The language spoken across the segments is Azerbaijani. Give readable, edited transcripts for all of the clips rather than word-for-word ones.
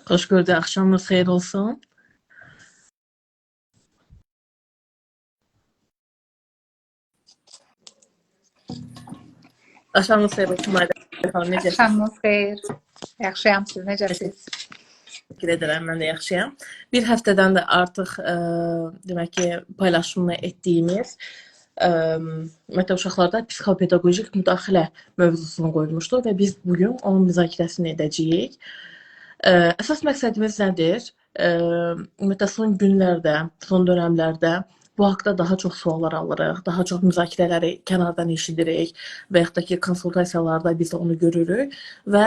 Xoş gördük, axşamınız xeyir olsun. Axşamınız xeyir olsun, Mayda xanım, necəsiniz? Axşamınız xeyir. Yaxşıyam, siz necəsiniz? Təşəkkür edirəm, mən də yaxşıyam. Bir həftədən də artıq demək ki, paylaşımını etdiyimiz ümumiyyətlə uşaqlarda psixopedaqojik müdaxilə mövzusunu qoymuşduq və biz bugün onun müzakirəsini edəcəyik. Əsas məqsədimiz nədir? Ümumiyyətlə son günlərdə, son dönəmlərdə bu haqda daha çox suallar alırıq, daha çox müzakirələri kənardan eşidirik və yaxud da ki, konsultasiyalarda biz də onu görürük və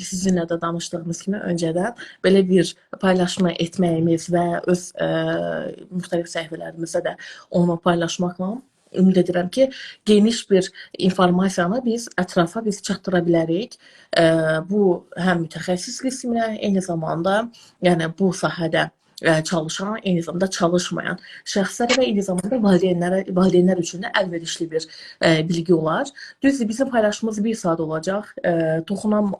sizinlə də danışdığımız kimi öncədən belə bir paylaşma etməyimiz və öz müxtəlif səhifələrimizdə də onu paylaşmaqla ümid edirəm ki, geniş bir informasiyanı biz ətrafa çatdıra bilərik. Bu həm mütəxəssis qisminə, eyni zamanda yəni bu sahədə çalışan, eyni zamanda çalışmayan şəxslərə və eyni zamanda valideynlər üçün də əlverişli bir bilgi olar. Düzdür, bizim paylaşımımız 1 saat olacaq.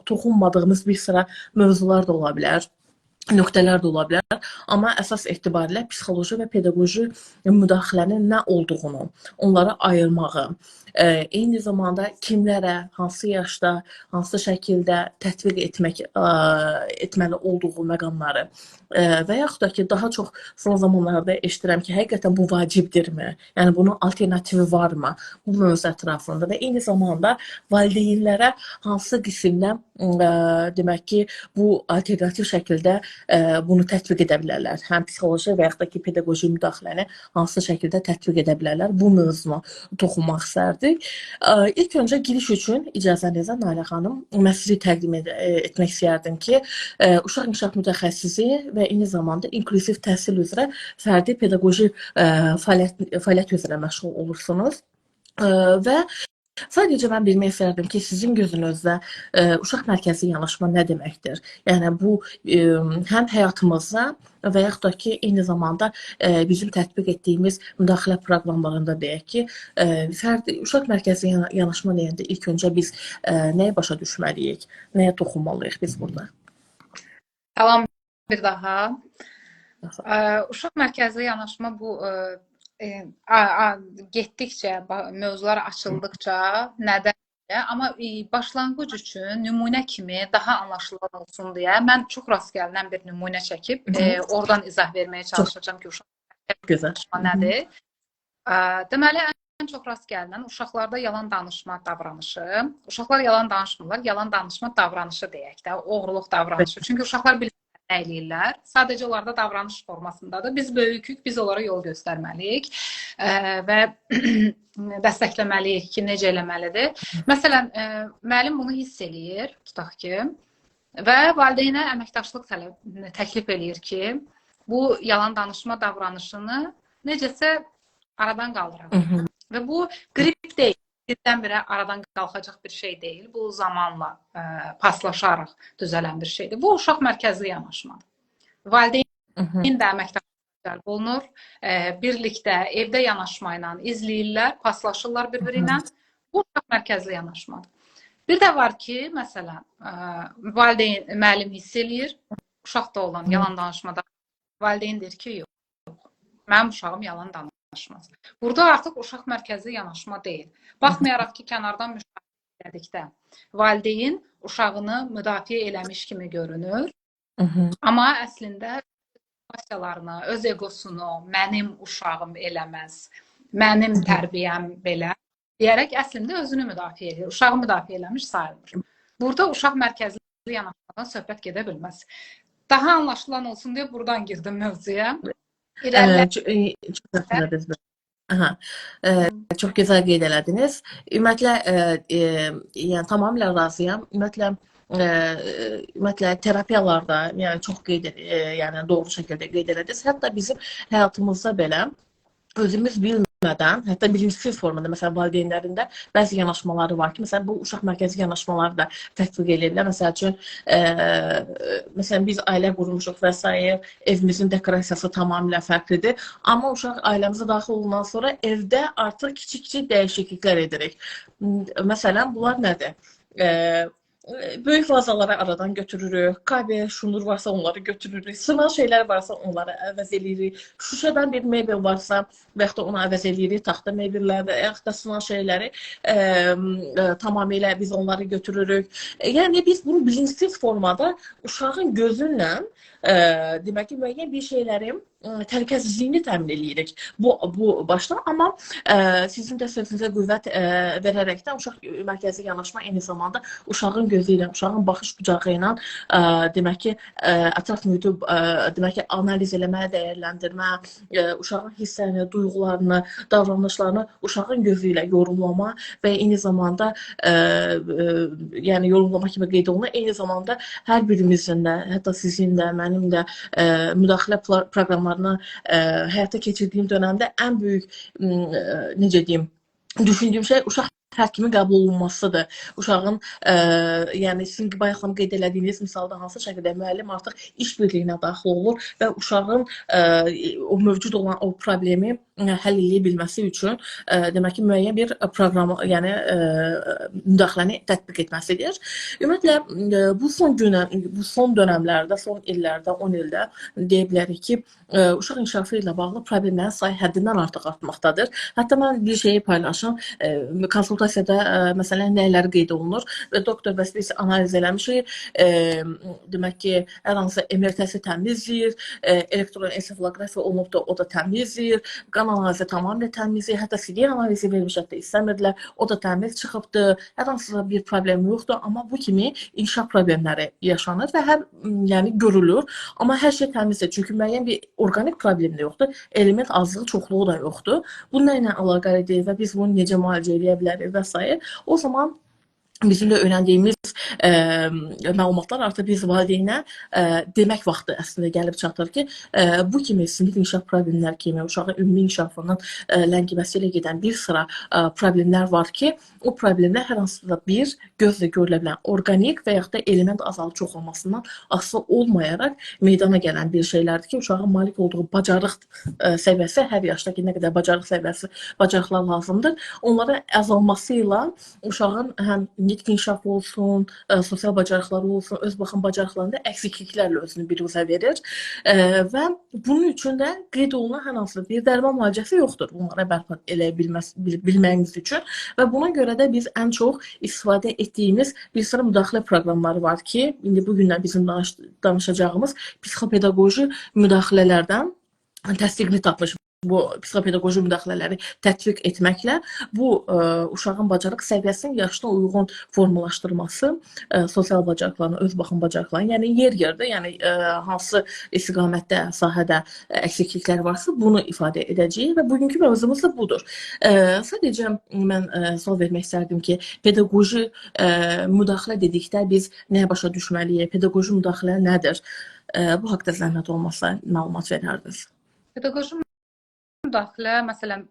Toxunmadığımız bir sıra mövzular da ola bilər. Nöqtələr də ola bilər, amma əsas etibarilə psixoloji və pedaqoji müdaxilənin nə olduğunu, onları ayırmağı, eyni zamanda kimlərə, hansı yaşda, hansı şəkildə tətbiq etməli olduğu məqamları və yaxud da ki, daha çox son zamanlarda eşidirəm ki, həqiqətən bu vacibdirmi? Yəni, bunun alternativi varmı? Bu mövzu ətrafında və eyni zamanda valideynlərə hansı qismdə demək ki, bu alternativ şəkildə bunu tətbiq edə bilərlər. Həm psixoloji və yaxud da ki, pedaqoji müdaxiləni hansı şəkildə tətbiq edə bilərlər. Bu mövzuna toxunmaq istərdik. İlk öncə giriş üçün icazənizlə Nailə xanım, mən sizi təqdim etmək istəyərdim ki, uşaq inkişaf mütəxəssisi və eyni zamanda inklusiv təhsil üzrə fərdi pedaqoji fəaliyyət üzrə məşğul olursunuz və sadəcə mən bilmək istərdim ki, sizin gözünüzdə uşaq mərkəzi yanaşma nə deməkdir? Yəni, bu həm həyatımızda və yaxud da ki, eyni zamanda bizim tətbiq etdiyimiz müdaxilə proqramlarında deyək ki, uşaq mərkəzi yanaşma deyəndə ilk öncə biz nəyə başa düşməliyik, nəyə toxunmalıyıq biz burada? Salam bir daha. Uşaq mərkəzi yanaşma bu getdikcə, mövzular açıldıqca nədən, amma başlanğıc üçün nümunə kimi daha anlaşılan olsun deyə mən çox rast gəlinən bir nümunə çəkib oradan izah verməyə çalışacağam ki, uşaq mərkəzi yanaşma nədir. Deməli, ən çox rast gəlinən uşaqlarda yalan danışma davranışı. Uşaqlar yalan danışmırlar, yalan danışma davranışı deyək də, oğurluq davranışı. Çünki uşaqlar bilirlər nə eləyirlər. Sadəcə onlarda davranış formasındadır. Biz böyükük, biz onlara yol göstərməliyik və dəstəkləməliyik ki, necə eləməlidir. Məsələn, müəllim bunu hiss eləyir, tutaq ki, və valideynə əməkdaşlıq təklif eləyir ki, bu yalan danışma davranışını necəsə aradan qaldıraq. Və bu qrip deyil. Birdən-birə aradan qalxacaq bir şey deyil. Bu zamanla paslaşaraq düzələn bir şeydir. Bu uşaq mərkəzli yanaşmadır. Valideyn də əməkdaşlıq cəlb olunur. Birlikdə evdə yanaşma ilə izləyirlər, paslaşırlar bir-biri ilə. Bu uşaq mərkəzli yanaşmadır. Bir də var ki, məsələn, valideyn, müəllim hiss eləyir, uşaqda olan yalan danışmada valideyn deyir ki, yox, mənim uşağım yalan danışmaz. Burada artıq uşaq mərkəzli yanaşma deyil. Baxmayaraq ki, kənardan müşahidə edildikdə valideyn uşağını müdafiə eləmiş kimi görünür. Amma əslində motivasiyalarını, öz egosunu mənim uşağım eləməz, mənim tərbiyəm belə deyərək əslində özünü müdafiə edir. Uşağı müdafiə eləmiş sayılmır. Burada uşaq mərkəzli yanaşmadan söhbət gedə bilməz. Daha anlaşılan olsun deyə buradan girdim mövzuya. Çox gözəl qeyd elədiniz. Ümumiyyətlə, yəni tamamilə razıyam. Ümumiyyətlə terapiyalarda, yəni çox yəni doğru şəkildə qeyd elədiniz. Hətta bizim həyatımızda belə özümüz bilmədən, hətta bilinçsiz formada, məsələn, valideynlərində bəzi yanaşmaları var ki, məsələn, bu uşaq mərkəzi yanaşmaları da tətbiq edirlər. Məsəl üçün, məsələn, biz ailə qurmuşuq və s. evimizin dekorasiyası tamamilə fərqlidir. Amma uşaq ailəmizə daxil olundan sonra evdə artıq kiçik-kiçik dəyişikliklər edirik. Məsələn, bunlar nədir? böyük vazaları aradan götürürük. KB, şundur varsa onları götürürük. Sınav şeylər varsa onları əvəz edirik. Şüşədən bir mebel varsa və yaxud da onu əvəz edirik. Taxta mebellərdə, yaxud da sınav şeyləri tamamilə biz onları götürürük. Yəni biz bunu bilinçsiz formada uşağın gözünlə demək ki, müəyyən bir şeylərin təhlükəsizliyini təmin edirik. Bu başda, amma sizin də sözünüzə qüvvət verərəkdən uşaq mərkəzi yanaşma eyni zamanda uşağın gözü ilə, uşağın baxış bucağı ilə demək ki, ətraf mühiti demək ki, analiz eləmə, dəyərləndirmə, uşağın hisslərini, duyğularını, davranışlarını uşağın gözü ilə yorumlama və eyni zamanda yəni yorumlama kimi qeyd olunur. Eyni zamanda hər birimizin də, hətta sizin də, mənim də müdaxilə proqramlarına həyata keçirdiyim dönəmdə ən böyük necə deyim, düşündüyüm şey uşaq həkimi qəbul olunmasıdır. Uşağın, yəni sizin bayaqlam qeyd elədiyiniz misalda hansı şəkildə müəllim artıq iş birliyinə daxil olur və uşağın o mövcud olan o problemi həll edə bilməsi üçün demək ki, müəyyən bir proqramı, yəni müdaxiləni tətbiq etməsidir. Ümumiyyətlə bu son dönəmlərdə, son illərdə, 10 ildə deyə bilərik ki, uşaq inkişafı ilə bağlı problemlərin sayı həddindən artıq artmaqdadır. Hətta mən bir şeyi paylaşım, konsultasiyada məsələn nələr qeyd olunur və doktor bəs biz analiz eləmişik, demək ki, hər hansı MRT-si təmizləyir, elektroensefalografiya olunub da o da təmizləyir, qan analizi tamamilə təmizləyir, hətta CD analizi vermiş, hətta istəmirdilər, o da təmiz çıxıbdır, hər hansı bir problem yoxdur, amma bu kimi inkişaf problemləri yaşanır və yəni görülür, amma hər şey təmizdir, çünki müəyyən bir orqanik problem də yoxdur, element azlığı, çoxluğu da yoxdur. Bu nə ilə əlaqəlidir və biz bunu necə müalicə edə bilərik və s. O zaman bizim də öyrəndiyimiz məlumatlar artıq biz valideynə demək vaxtı əslində gəlib çatır ki, bu kimi sinif inkişaf problemləri kimi uşağın ümumi inkişafının ləngiməsi ilə gedən bir sıra problemlər var ki, o problemlər hər hansısa bir gözlə görülə bilən organik və yaxud da element azalıb çox olmasından asılı olmayaraq meydana gələn bir şeylərdir ki, uşağın malik olduğu bacarıq səviyyəsi, hər yaşdakı nə qədər bacarıq səviyyəsi, bacarıqlar lazımdır. Onların azalması ilə uşağın həm nitq inkişafı olsun, sosial bacarıqları olsun, öz baxım bacarıqlarında əksikliklərlə özünü biruzə verir və bunun üçün də qeyd olunan hər hansı bir dərman müalicəsi yoxdur bunlara bərpa eləyə bilməyimiz üçün və buna görə də biz ən çox istifadə etdiyimiz bir sıra müdaxilə proqramları var ki, indi bugündən bizim danışacağımız psixopedaqoji müdaxilələrdən təsdiqini tapmış. Bu psixopedaqoji müdaxilələri tətbiq etməklə bu uşağın bacarıq səviyyəsinin yaşına uyğun formalaşdırması, sosial bacarıqlarını, öz baxım bacarıqlarını, yəni yer-yerdə, yəni hansı istiqamətdə, sahədə əksikliklər varsa bunu ifadə edəcəyik və bugünkü mövzumuz da budur. Sadəcə mən sual vermək istərdim ki, pedaqoji müdaxilə dedikdə biz nəyə başa düşməliyik, pedaqoji müdaxilə nədir? Bu haqda zəhmət olmasa məlumat verərdiniz. Pedaqoji müdaxilə, məsələn,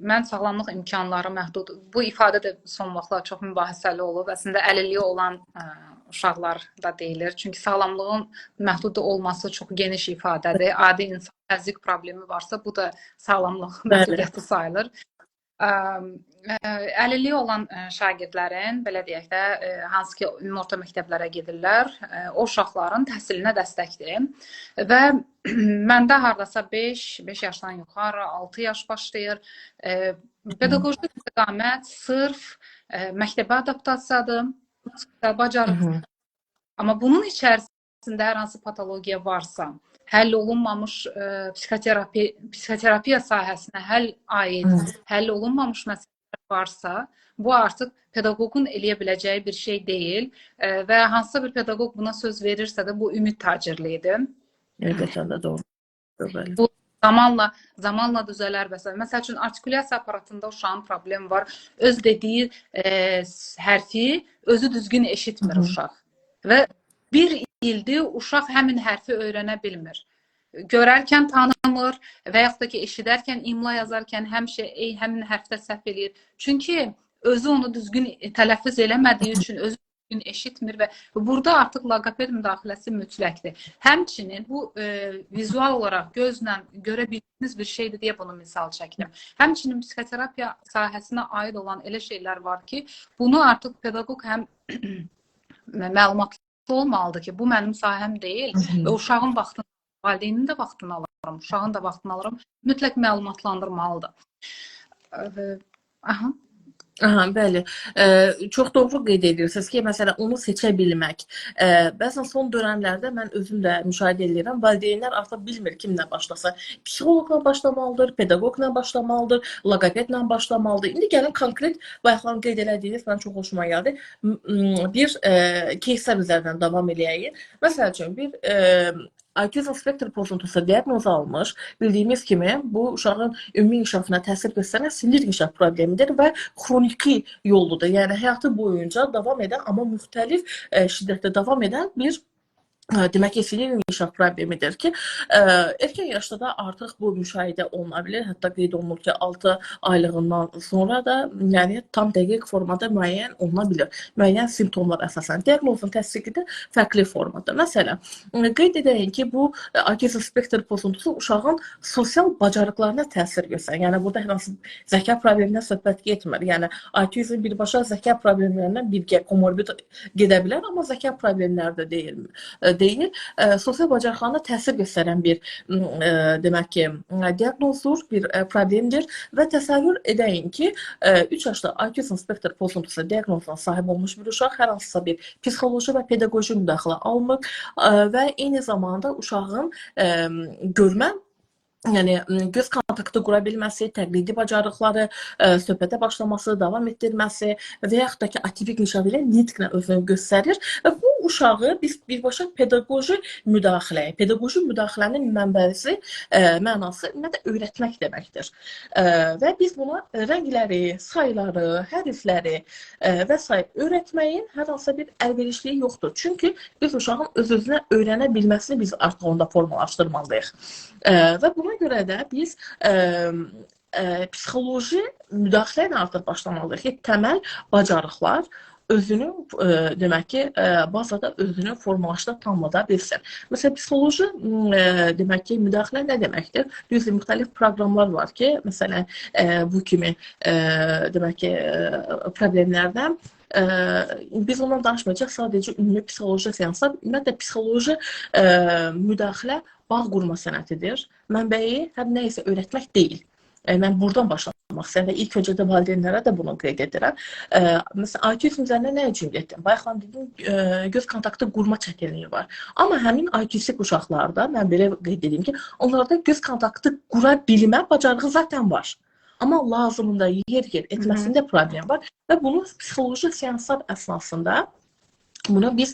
mən sağlamlıq imkanları məhdud, bu ifadə də son vaxtlar çox mübahisəli olub. Əslində, əlilliyi olan uşaqlar da deyilir. Çünki sağlamlığın məhdud olması çox geniş ifadədir. Adi insan təzyiq problemi varsa, bu da sağlamlıq məhdudiyyəti sayılır. Əlilliyi olan şagirdlərin, belə deyək də, hansı ki, ümumi orta məktəblərə gedirlər, o uşaqların təhsilinə dəstəkdir. Və məndə hardasa 5 yaşdan yuxarı, 6 yaş başlayır. Pedaqoji istiqamət sırf məktəbə adaptasiyadır, bacarıq. Amma bunun içərisində hər hansı patologiya varsa, həll olunmamış psixoterapiya sahəsinə həll olunmamış məsələlər varsa, bu artıq pedaqoqun eləyə biləcəyi bir şey deyil və hansısa bir pedaqoq buna söz verirsə də bu ümid tacirliyidir. Elbətən də doğru. Bu zamanla düzələr məsələn. Məsəl üçün artikulyasiya aparatında uşağın problemi var. Öz dediyi hərfi özü düzgün eşitmir uşaq. Və bir ildir uşaq həmin hərfi öyrənə bilmir. Görərkən tanımır və yaxud da ki, eşidərkən, imla yazarkən həmin hərfdə səhv eləyir. Çünki özü onu düzgün tələffüz eləmədiyi üçün özü düzgün eşitmir və burada artıq loqoped müdaxiləsi mütləqdir. Həmçinin bu vizual olaraq gözlə görə bildiyiniz bir şeydir deyə bunu misal çəkdim. Həmçinin psixoterapiya sahəsinə aid olan elə şeylər var ki, bunu artıq pedaqoq həm məlumatlı olmalıdır ki, bu mənim sahəm deyil və uşağın vaxtını, valideynin də vaxtını alıram, uşağın da vaxtını alıram, mütləq məlumatlandırmalıdır. Aha. Aha, bəli. Çox doğru qeyd edirsiniz ki, məsələn, onu seçə bilmək. Bəzən son dönəmlərdə mən özüm də müşahidə edirəm, valideynlər artıq bilmir kimlə başlasa. Psixoloqla başlamalıdır, pedaqoqla başlamalıdır, loqopedlə başlamalıdır. İndi gəlin konkret bayaqdan qeyd elədiyiniz mən çox xoşuma gəldi. Bir кейslər üzərindən davam eləyək. Məsəl üçün bir autizm spektr pozuntusu diaqnozu almış. Bildiyimiz kimi bu uşağın ümumi inkişafına təsir göstərən sinir inkişaf problemidir və xroniki yolludur. Yəni həyatı boyunca davam edən, amma müxtəlif şiddətdə davam edən bir demək ki, sinir inkişaf problemidir ki, erkən yaşda da artıq bu müşahidə oluna bilir. Hətta qeyd olunur ki, 6 aylığından sonra da yəni tam dəqiq formada müəyyən oluna bilir. Müəyyən simptomlar əsasən. Diaqnozun təsdiqi də fərqli formada. Məsələn, qeyd edək ki, bu autizm spektr pozuntusu uşağın sosial bacarıqlarına təsir göstərir. Yəni burada hər hansı zəka problemindən söhbət getmir. Yəni autizm birbaşa zəka problemlərindən birgə komorbid gedə bilər, amma zəka problemləri də deyil. Sosial bacarıqlarına təsir göstərən bir demək ki, diaqnozdur, bir problemdir və təsəvvür edəyin ki, 3 yaşda autizm spektr pozuntusu diaqnozuna sahib olmuş bir uşaq hər hansısa bir psixoloji və pedaqoji müdaxilə almır və eyni zamanda uşağın görmə, yəni göz kontaktı qura bilməsi, təqlidi bacarıqları, söhbətə başlaması, davam etdirməsi və yaxud da ki, atipik inkişaf ilə nitqlə özünü göstərir və bu uşağı biz birbaşa pedaqoji müdaxiləyə, pedaqoji müdaxilənin mənası ümumiyyətlə öyrətmək deməkdir. Və biz buna rəngləri, sayları, hərfləri və s. öyrətməyin hər hansı bir əlverişliyi yoxdur. Çünki biz uşağın öz-özünə öyrənə bilməsini biz artıq onda formalaşdırmalıyıq. Və buna görə də biz psixoloji müdaxilə ilə artıq başlamalıyıq ki, təməl bacarıqlar özünü, demək ki, bazada özünü formalaşda tamlada bilsin. Məsələn, psixoloji, demək ki, müdaxilə nə deməkdir? Düzdür, müxtəlif proqramlar var ki, məsələn, bu kimi, demək ki, problemlərdən biz ondan danışmayacaq, sadəcə ümumi psixoloji seanslar, ümumiyyətlə psixoloji müdaxilə bağ qurma sənətidir. Mənbəyi həm nə isə öyrətmək deyil. Mən buradan başlamaq istəyirəm və ilk öncə də valideynlərə də bunu qeyd edirəm. Məsələn, autizm üzərində nə üçün getdim? Bayaqdan dedim, göz kontaktı qurma çətinliyi var. Amma həmin autistik uşaqlarda, mən belə qeyd edeyim ki, onlarda göz kontaktı qura bilmə bacarığı zaten var. Amma lazımında yer etməsində problem var və bunu psixoloji seanslar əsnasında bunu biz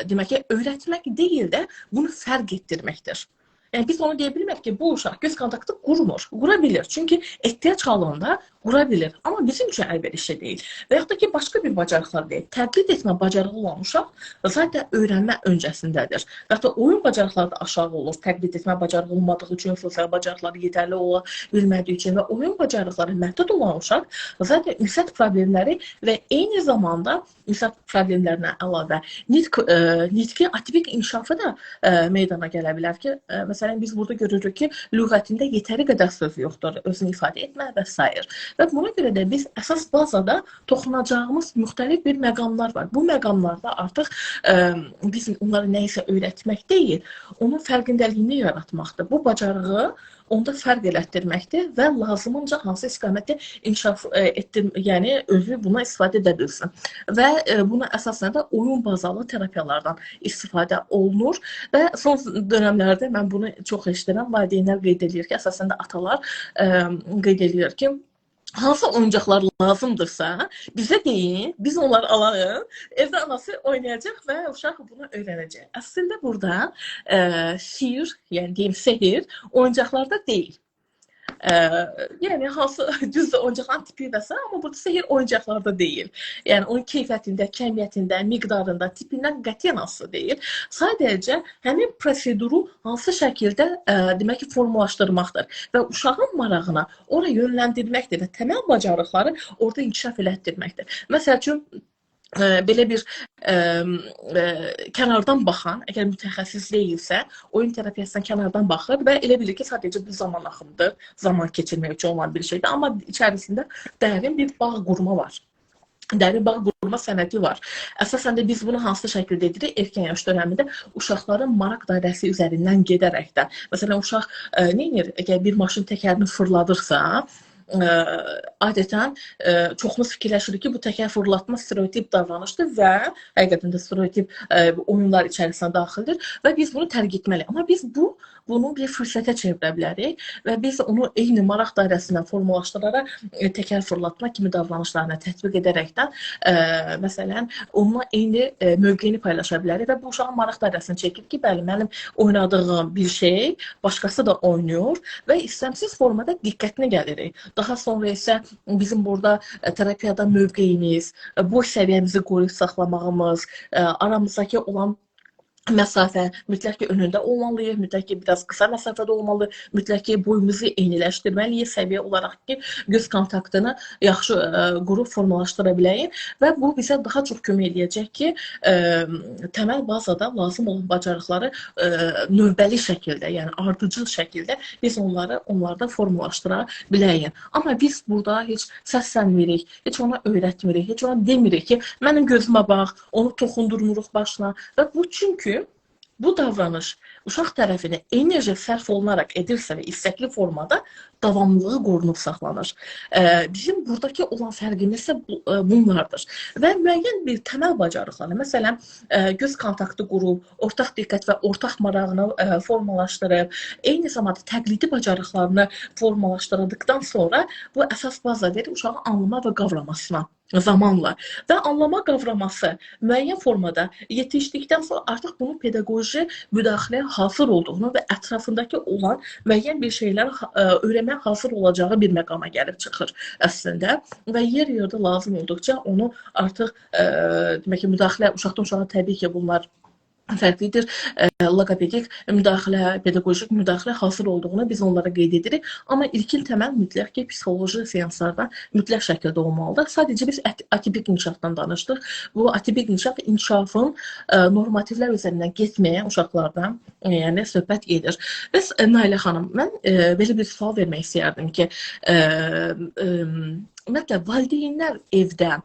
demək ki, öyrətmək deyil də bunu fərq etdirməkdir. Yəni biz onu deyə bilmək ki, bu uşaq göz kontaktı qurmur, qura bilir. Çünki ehtiyac halında qura bilir. Amma bizim üçün əlverişli deyil. Və yaxud da ki, başqa bir bacarıqlar deyil. Təqlid etmə bacarığı olan uşaq zaten öyrənmə öncəsindədir. Və yaxud da oyun bacarıqları da aşağı olur. Təqlid etmə bacarığı olmadığı üçün, sosial bacarıqları yetərli ola bilmədiyi üçün və oyun bacarıqları məhdud olan uşaq zaten ünsiyyət problemləri və eyni zamanda ünsiyyət problemlərinə əlavə nitqi atipik inkişafı da meydana gələ bilər ki, məsələn, biz burada görürük ki, lüğətində yetəri qədər söz yoxdur, özünü ifadə etmə və s. Və buna görə də biz əsas bazada toxunacağımız müxtəlif bir məqamlar var. Bu məqamlarda artıq biz onları nə isə öyrətmək deyil, onun fərqindəliyini yaratmaqdır. Bu bacarığı onda fərq elətdirməkdir və lazımınca hansı istiqamətdə inkişaf yəni özü buna istifadə edə bilsin. Və buna əsasən də oyun bazalı terapiyalardan istifadə olunur və son dönəmlərdə mən bunu çox eşidirəm, valideynlər qeyd edir ki, əsasən də atalar qeyd edir ki, hansı oyuncaqlar lazımdırsa bizə deyin, biz onları alalım, evdə anası oynayacaq və uşaq bunu öyrənəcək. Əslində burada sihir, yəni deyim sehir oyuncaqlarda deyil. Yəni hansı düzdür oyuncaqların tipi və s. amma burada sehir oyuncaqlarda deyil. Yəni onun keyfiyyətində, kəmiyyətində, miqdarında, tipindən qətiyyən asılı deyil. Sadəcə həmin proseduru hansı şəkildə demək ki, formalaşdırmaqdır və uşağın marağına ora yönləndirməkdir və təməl bacarıqları orada inkişaf elətdirməkdir. Məsəl üçün belə bir kənardan baxan, əgər mütəxəssis deyilsə, oyun terapiyasından kənardan baxır və elə bilir ki, sadəcə bu zaman axımıdır, zaman keçirmək üçün olan bir şeydir. Amma içərisində dərin bir bağ qurma var. Dərin bağ qurma forma sənədi var. Əsasən də biz bunu hansı şəkildə edirik? Erkən yaş dövründə uşaqların maraq dairəsi üzərindən gedərəkdən. Məsələn, uşaq nə edir? Əgər bir maşın təkərini fırladırsa, adətən çoxumuz fikirləşirik ki, bu təkər fırlatma stereotip davranışdır və həqiqətən də stereotip oyunlar içərisinə daxildir və biz bunu tərk etməliyik. Amma biz bunu bir fürsətə çevirə bilərik və biz onu eyni maraq dairəsindən formalaşdıraraq təkər fırlatma kimi davranışlarına tətbiq edərəkdən məsələn, onunla eyni mövqeyini paylaşa bilərik və bu uşağın maraq dairəsini çəkir ki, bəli, mənim oynadığım bir şey başqası da oynayır və istəmsiz formada diqqətinə gəlirik. Daha sonra isə bizim burada terapiyada mövqeyimiz, boy səviyyəmizi qoruyub saxlamağımız, aramızdakı olan məsafə mütləq ki önündə olmalıyıq, mütləq ki biraz qısa məsafədə olmalı, mütləq ki boyumuzu eyniləşdirməliyik səviyyə olaraq ki göz kontaktını yaxşı qurub formalaşdıra biləyik və bu bizə daha çox kömək edəcək ki təməl bazada lazım olan bacarıqları növbəli şəkildə, yəni ardıcıl şəkildə biz onlarda formalaşdıra biləyik. Amma biz burada heç səslənmirik, heç ona öyrətmirik, heç ona demirik ki, mənim gözümə bax, onu toxundurmuruq başına və bu çünki bu davranış uşaq tərəfindən enerji sərf olunaraq edirsə və istəkli formada davamlılığı qorunub saxlanır. Bizim buradakı olan fərqimiz isə bunlardır. Və müəyyən bir təməl bacarıqlarını, məsələn, göz kontaktı qurub, ortaq diqqət və ortaq marağını formalaşdırıb, eyni zamanda təqlidi bacarıqlarını formalaşdırdıqdan sonra bu əsas baza verir uşağın anlama və qavramasına zamanla. Və anlama qavraması müəyyən formada yetişdikdən sonra artıq bunun pedaqoji müdaxiləyə hazır olduğunu və ətrafındakı olan müəyyən bir şeyləri öyrənməyə hazır olacağı bir məqama gəlib çıxır əslində və yer-yerdə lazım olduqca onu artıq demək ki, müdaxilə uşaqdan uşağa təbii ki, bunlar fərqlidir. Loqopedik müdaxilə, pedaqojik müdaxilə hazır olduğunu biz onlara qeyd edirik. Amma ilkin təməl mütləq ki, psixoloji seanslarda mütləq şəkildə olmalıdır. Sadəcə biz atipik inkişafdan danışdıq. Bu atipik inkişafın normativlər üzərindən getməyən uşaqlardan yəni söhbət gedir. Bəs Nailə xanım, mən belə bir sual vermək istəyərdim ki, ümumiyyətlə, valideynlər evdə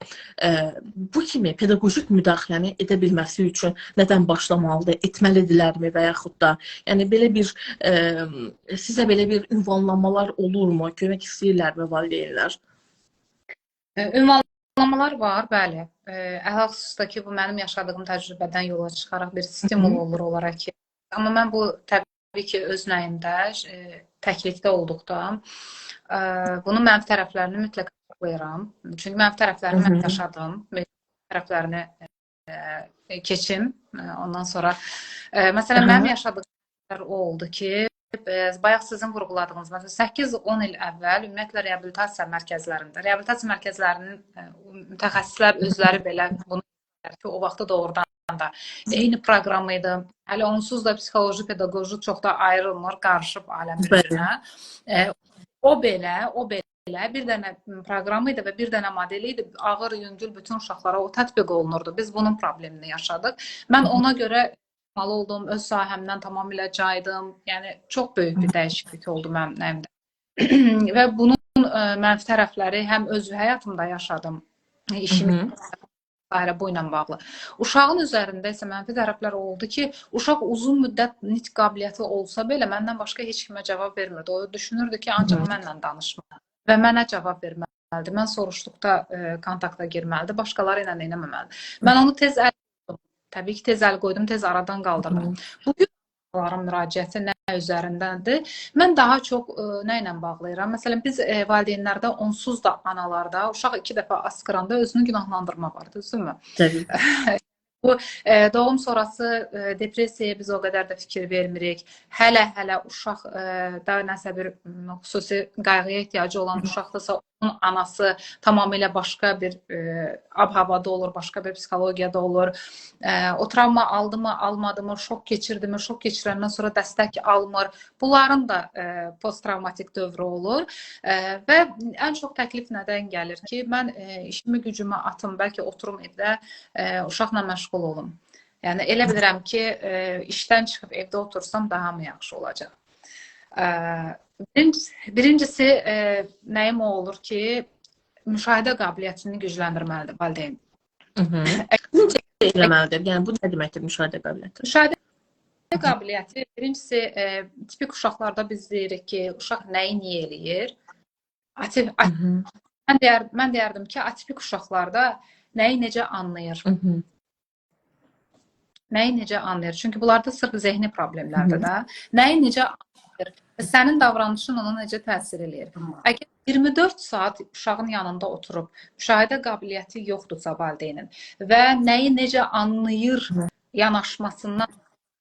bu kimi pedaqojik müdaxiləni edə bilməsi üçün nədən başlamalıdır, etməlidirlərmi və yaxud da, yəni belə bir, sizə belə bir ünvanlamalar olurmu, kömək istəyirlərmi valideynlər? Ünvanlamalar var, bəli. Əlhəqqəsdə ki, bu mənim yaşadığım təcrübədən yola çıxaraq bir stimul olur olaraq ki. Amma mən bu təbii ki, öz nəyimdə, təklikdə olduqda bunun mənfi tərəflərini mütləq qoyuram. Çünki mənfi tərəflərini mən yaşadım. Tərəflərini keçim. Ondan sonra məsələn, mənim yaşadığım o oldu ki, bayaq sizin vurğuladığınız, məsələn, 8-10 il əvvəl ümumiyyətlə reabilitasiya mərkəzlərinin mütəxəssislər özləri belə bunu ki, o vaxtda doğrudan da eyni proqram idi. Hələ onsuz da psixoloji, pedaqoji çox da ayrılmır, qarışıb aləm üzrə. O belə bir dənə proqram idi və bir dənə model idi. Ağır, yüngül bütün uşaqlara o tətbiq olunurdu. Biz bunun problemini yaşadıq. Mən ona görə oldum, öz sahəmdən tamamilə caydım. Yəni, çox böyük bir dəyişiklik oldu mənim nəyimdə. Və bunun mənfi tərəfləri həm öz həyatımda yaşadım, işimi bu ilə bağlı. Uşağın üzərində isə mənfi tərəflər oldu ki, uşaq uzun müddət nitq qabiliyyəti olsa belə məndən başqa heç kimə cavab vermirdi. O düşünürdü ki, ancaq mənlə danışmalı və mənə cavab verməlidir. Mən soruşduqda kontakta girməlidir, başqaları ilə eləməməlidir. Mən onu tez əl qoydum. Təbii ki, tez əl qoydum, tez aradan qaldırdım. Bugün müraciəti nə üzərindəndir? Mən daha çox nə ilə bağlayıram? Məsələn, biz valideynlərdə onsuz da analarda uşaq 2 dəfə askıranda özünü günahlandırma var, düzdürmü? Təbii. Bu doğum sonrası depressiyaya biz o qədər də fikir vermirik. Hələ uşaq da nəsə bir xüsusi qayğıya ehtiyacı olan uşaqdırsa, onun anası tamamilə başqa bir ab-havada olur, başqa bir psixologiyada olur. O travma aldı mı, almadı mı, şok keçirdi mi, şok keçirəndən sonra dəstək almır. Bunların da post-travmatik dövrü olur. Və ən çox təklif nədən gəlir ki, mən işimi gücümü atım, bəlkə oturum evdə uşaqla məşğul olum. Yəni, elə bilirəm ki, işdən çıxıb evdə otursam daha mı yaxşı olacaq? Birincisi, nəyim o olur ki, müşahidə qabiliyyətini gücləndirməlidir valideyn. Necə eləməlidir? Yəni bu nə deməkdir müşahidə qabiliyyəti? Müşahidə qabiliyyəti birincisi tipik uşaqlarda biz deyirik ki, uşaq nəyi niyə eləyir? Mən deyərdim ki, atipik uşaqlarda nəyi necə anlayır? Nəyi necə anlayır? Çünki bunlarda sırf zehni problemlərdir də. Nəyi necə anlayır? Sənin davranışın ona necə təsir eləyir? Əgər 24 saat uşağın yanında oturub müşahidə qabiliyyəti yoxdursa valideynin və nəyi necə anlayır yanaşmasından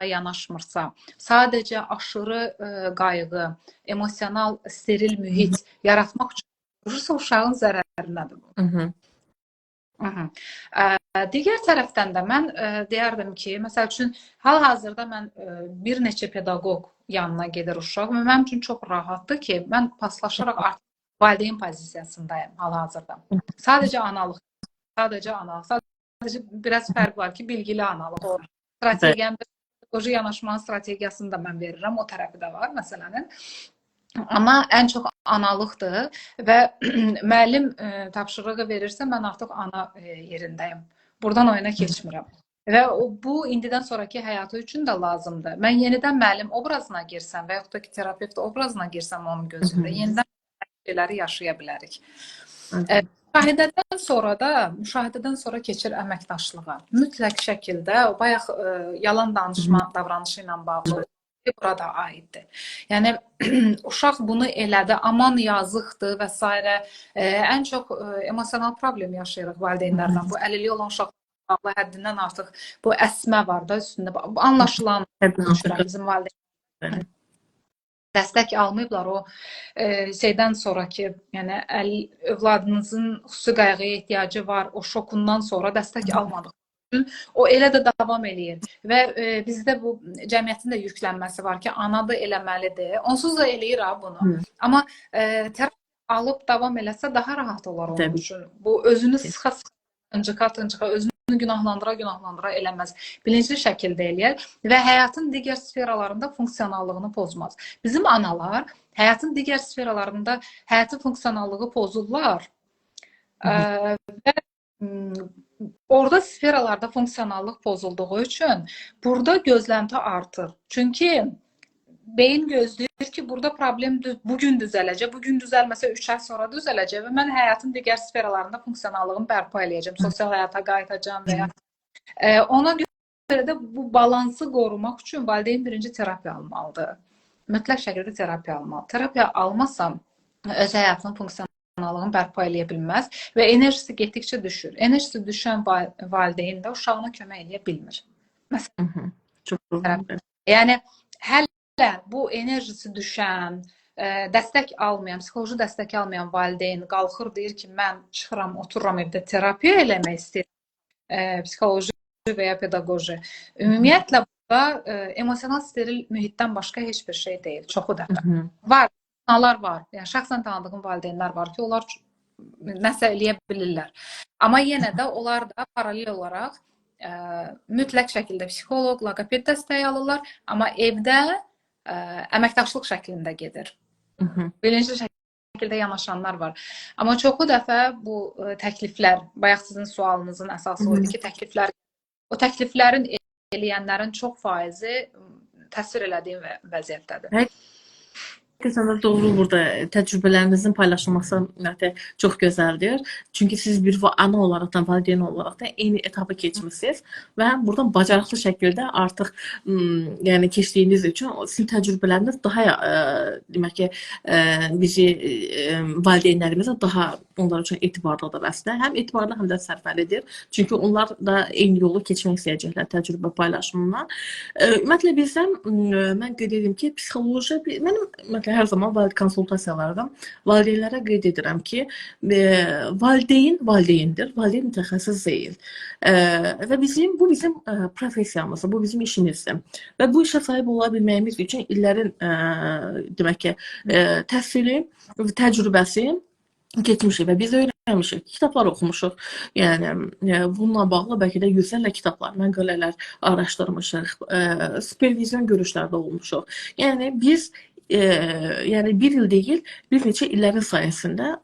yanaşmırsa, sadəcə aşırı qayğı, emosional steril mühit yaratmaq üçün durursa uşağın zərərinədir bu. Digər tərəfdən də mən deyərdim ki, məsəl üçün hal-hazırda mən bir neçə pedaqoq yanına gedir uşaq və mənim üçün çox rahatdır ki, mən paslaşaraq artıq valideyn pozisiyasındayım hal-hazırda. Sadəcə analıq, sadəcə biraz fərq var ki, bilgili analıq o strategiyamda pedaqoji yanaşmanın strategiyasını da mən verirəm, o tərəfi də var məsələnin. Amma ən çox analıqdır və müəllim tapşırığı verirsə, mən artıq ana yerindəyim. Buradan oyuna keçmirəm. Və bu, indidən sonraki həyatı üçün də lazımdır. Mən yenidən müəllim obrazına girsəm və yaxud da ki, terapevt obrazına girsəm onun gözündə, yenidən şeyləri yaşaya bilərik. Müşahidədən sonra keçir əməkdaşlığa. Mütləq şəkildə, bayaq yalan danışma davranışı ilə bağlı burada aiddir. Yəni, uşaq bunu elədi, aman yazıqdır və s. Ən çox emosional problem yaşayırıq valideynlərdən. Bu əlilliyi olan uşaqlarla bağlı həddindən artıq bu əsmə var da üstündə. Anlaşılan bizim valideynlər dəstək almayıblar o şeydən sonraki, yəni övladınızın xüsusi qayğıya ehtiyacı var, o şokundan sonra dəstək almadıq. O elə də davam eləyir və bizdə bu cəmiyyətin də yüklənməsi var ki, ana da eləməlidir. Onsuz da eləyir bunu. Amma terapiya alıb davam eləsə daha rahat olar onun üçün. Bu özünü sıxa-sıxa, tıncıqa, özünü günahlandıra eləməz. Bilinçli şəkildə eləyər və həyatın digər sferalarında funksionallığını pozmaz. Bizim analar həyatın digər sferalarında həyatın funksionallığı pozurlar və orada sferalarda funksionallıq pozulduğu üçün burada gözlənti artır. Çünki beyin gözləyir ki, burada problem bugün düzələcək, bugün düzəlməsə 3 ay sonra düzələcək və mən həyatın digər sferalarında funksionallığımı bərpa eləyəcəm, sosial həyata qayıtacam və ya. Ona görə də bu balansı qorumaq üçün valideyn birinci terapiya almalıdır. Mütləq şəkildə terapiya almalıdır. Terapiya almasam öz həyatının funksionallığını bərpa eləyə bilməz və enerjisi getdikcə düşür. Enerjisi düşən valideyn də uşağına kömək eləyə bilmir. Məsələn, yəni hələ bu enerjisi düşən, dəstək almayan, psixoloji dəstək almayan valideyn qalxır, deyir ki, mən çıxıram, otururam evdə terapiya eləmək istəyirəm, psixoloji və ya pedaqoji. Ümumiyyətlə, burada emosional steril mühitdən başqa heç bir şey deyil, çoxu dəfə. Var. İnsanlar var, yəni şəxsən tanıdığım valideynlər var ki, onlar nəsə eləyə bilirlər. Amma yenə də onlar da paralel olaraq mütləq şəkildə psixoloq, logoped dəstəyi alırlar, amma evdə əməkdaşlıq şəklində gedir. Bilinçli şəkildə yanaşanlar var. Amma çoxu dəfə bu təkliflər, bayaq sizin sualınızın əsası o idi ki, o təkliflərin eləyənlərin çox faizi təsvir elədiyim vəziyyətdədir. Həqiqətən də doğru, burada təcrübələrinizin paylaşılması çox gözəldir. Çünki siz bir ana olaraq da, valideyn olaraq da eyni etapı keçmişsiniz və buradan bacarıqlı şəkildə artıq yəni keçdiyiniz üçün sizin təcrübələriniz daha demək ki, bizi valideynlərimizə daha onlar üçün etibarlıdır əslində. Həm etibarlı, həm də sərfəlidir. Çünki onlar da eyni yolu keçmək istəyəcəklər təcrübə paylaşımından. Ümumiyyətlə bilsəm, mən qeyd edim ki, psixoloji, mənim hər zaman konsultasiyalarda valideynlərə qeyd edirəm ki, valideyn valideyndir, valideyn mütəxəssis deyil. Və bu bizim professiyamızdır, bu bizim işimizdir. Və bu işə sahib ola bilməyimiz üçün illərin demək ki, təhsili, təcrübəsi keçmişik və biz öyrənmişik, kitablar oxumuşuq. Yəni, bununla bağlı bəlkə də yüzlərlə kitablar, məqalələr araşdırmışıq, supervizyon görüşlərdə olmuşuq. Yəni, biz yəni bir il deyil, bir neçə illərin sayəsində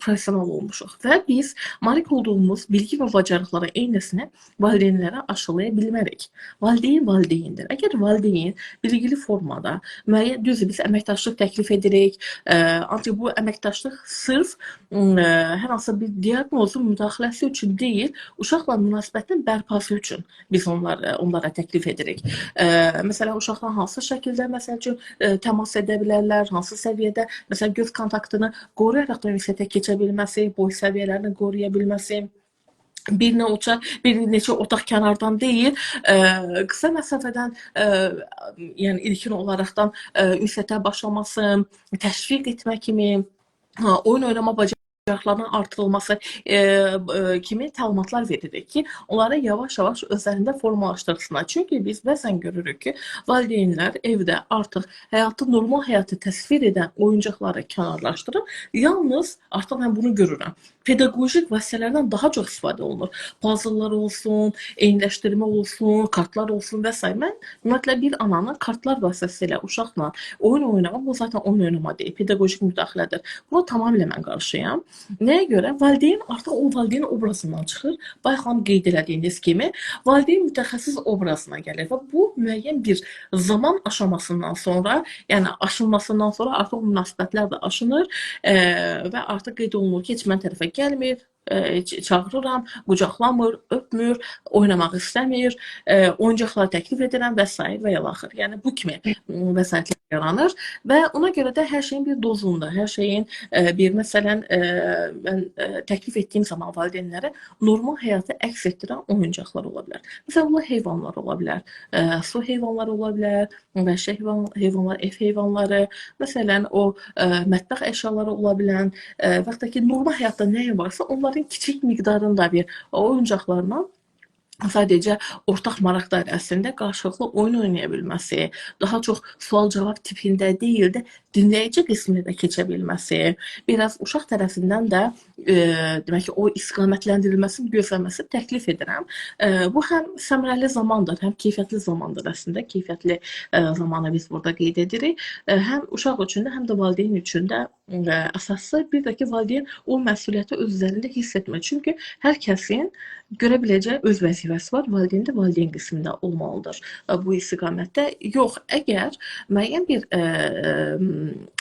professional olmuşuq və biz malik olduğumuz bilgi və bacarıqlara eynisini valideynlərə aşılaya bilmərik. Valideyn valideyndir. Əgər valideyn bilgili formada müəyyən düzdür, biz əməkdaşlıq təklif edirik, ancaq bu əməkdaşlıq sırf hər hansı bir diaqnozun müdaxiləsi üçün deyil, uşaqla münasibətin bərpası üçün biz onlara təklif edirik. Məsələn, uşaqlar hansı şəkildə məsəl üçün təmas edə bilərlər, hansı səviyyədə, məsələn, göz kontaktını qoruyaraq da ünsiyyətə keçə bilməsi, boy səviyyələrini qoruya bilməsi, bir neçə otaq kənardan deyil, qısa məsafədən, yəni ilkin olaraqdan ünsiyyətə başlaması, təşviq etmə kimi, oyun oynama bacarıqlarının artırılması kimi təlimatlar veririk ki, onları yavaş-yavaş özlərində formalaşdırsınlar. Çünki biz bəzən görürük ki, valideynlər evdə artıq normal həyatı təsvir edən oyuncaqları kənarlaşdırıb, yalnız artıq mən bunu görürəm. Pedaqojik vasitələrdən daha çox istifadə olunur. Puzzle'lar olsun, eyniləşdirmə olsun, kartlar olsun və s. Mən ümumiyyətlə bir ananın kartlar vasitəsilə uşaqla oyun oynamaq, bu zaten oyun oynama deyil, pedaqojik müdaxilədir. Buna tamamilə mən qarşıyam. Nəyə görə? Valideyn artıq o valideyn obrazından çıxır. Bayaq xanım qeyd elədiyiniz kimi, valideyn mütəxəssis obrazına gəlir və bu müəyyən bir zaman aşamasından sonra, yəni aşılmasından sonra artıq o münasibətlər də aşınır və artıq qeyd olunur ki, heç mən tərəfə gəlmir, çağırıram, qucaqlamır, öpmür, oynamaq istəmir, oyuncaqlar təklif edirəm və s. və ilaxır. Yəni bu kimi vəsaitlər yaranır və ona görə də hər şeyin bir dozunda, hər şeyin bir məsələn mən təklif etdiyim zaman valideynlərə normal həyatı əks etdirən oyuncaqlar ola bilər. Məsələn, bu heyvanlar ola bilər, su heyvanları ola bilər, vəhşi heyvanlar, ev heyvanları, məsələn, o mətbəx əşyaları ola bilən və yaxud da ki, normal həyatda nəyə varsa onların kiçik miqdarında bir oyuncaqlarla sadəcə ortaq maraq dairəsində qarşılıqlı oyun oynaya bilməsi, daha çox sual-cavab tipində deyil də dinləyici qismini də keçə bilməsi, biraz uşaq tərəfindən də demək ki, o istiqamətləndirilməsini gözləməsi təklif edirəm. Bu həm səmərəli zamandır, həm keyfiyyətli zamandır əslində. Keyfiyyətli zamanı biz burada qeyd edirik. Həm uşaq üçün də, həm də valideyn üçün də əsaslı. Bir də ki, valideyn o məsuliyyəti öz üzərində hiss etmir. Çünki hər kəsin görə biləcəyi öz vəzifəsi var. Valideyn də valideyn qismində olmalıdır bu istiqamətdə. Yox, əgər müəyyən bir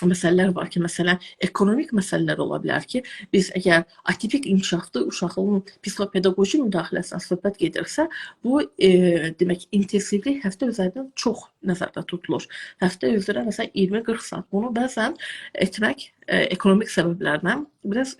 məsələlər var ki, məsələn, ekonomik məsələlər ola bilər ki, biz əgər atipik inkişaflı uşağın psixopedaqoji müdaxiləsindən söhbət gedirsə, bu demək intensivlik həftə üzərindən çox nəzərdə tutulur. Həftə üzrə məsələn 20-40 saat. Bunu bəzən etmək ekonomik səbəblərdən biraz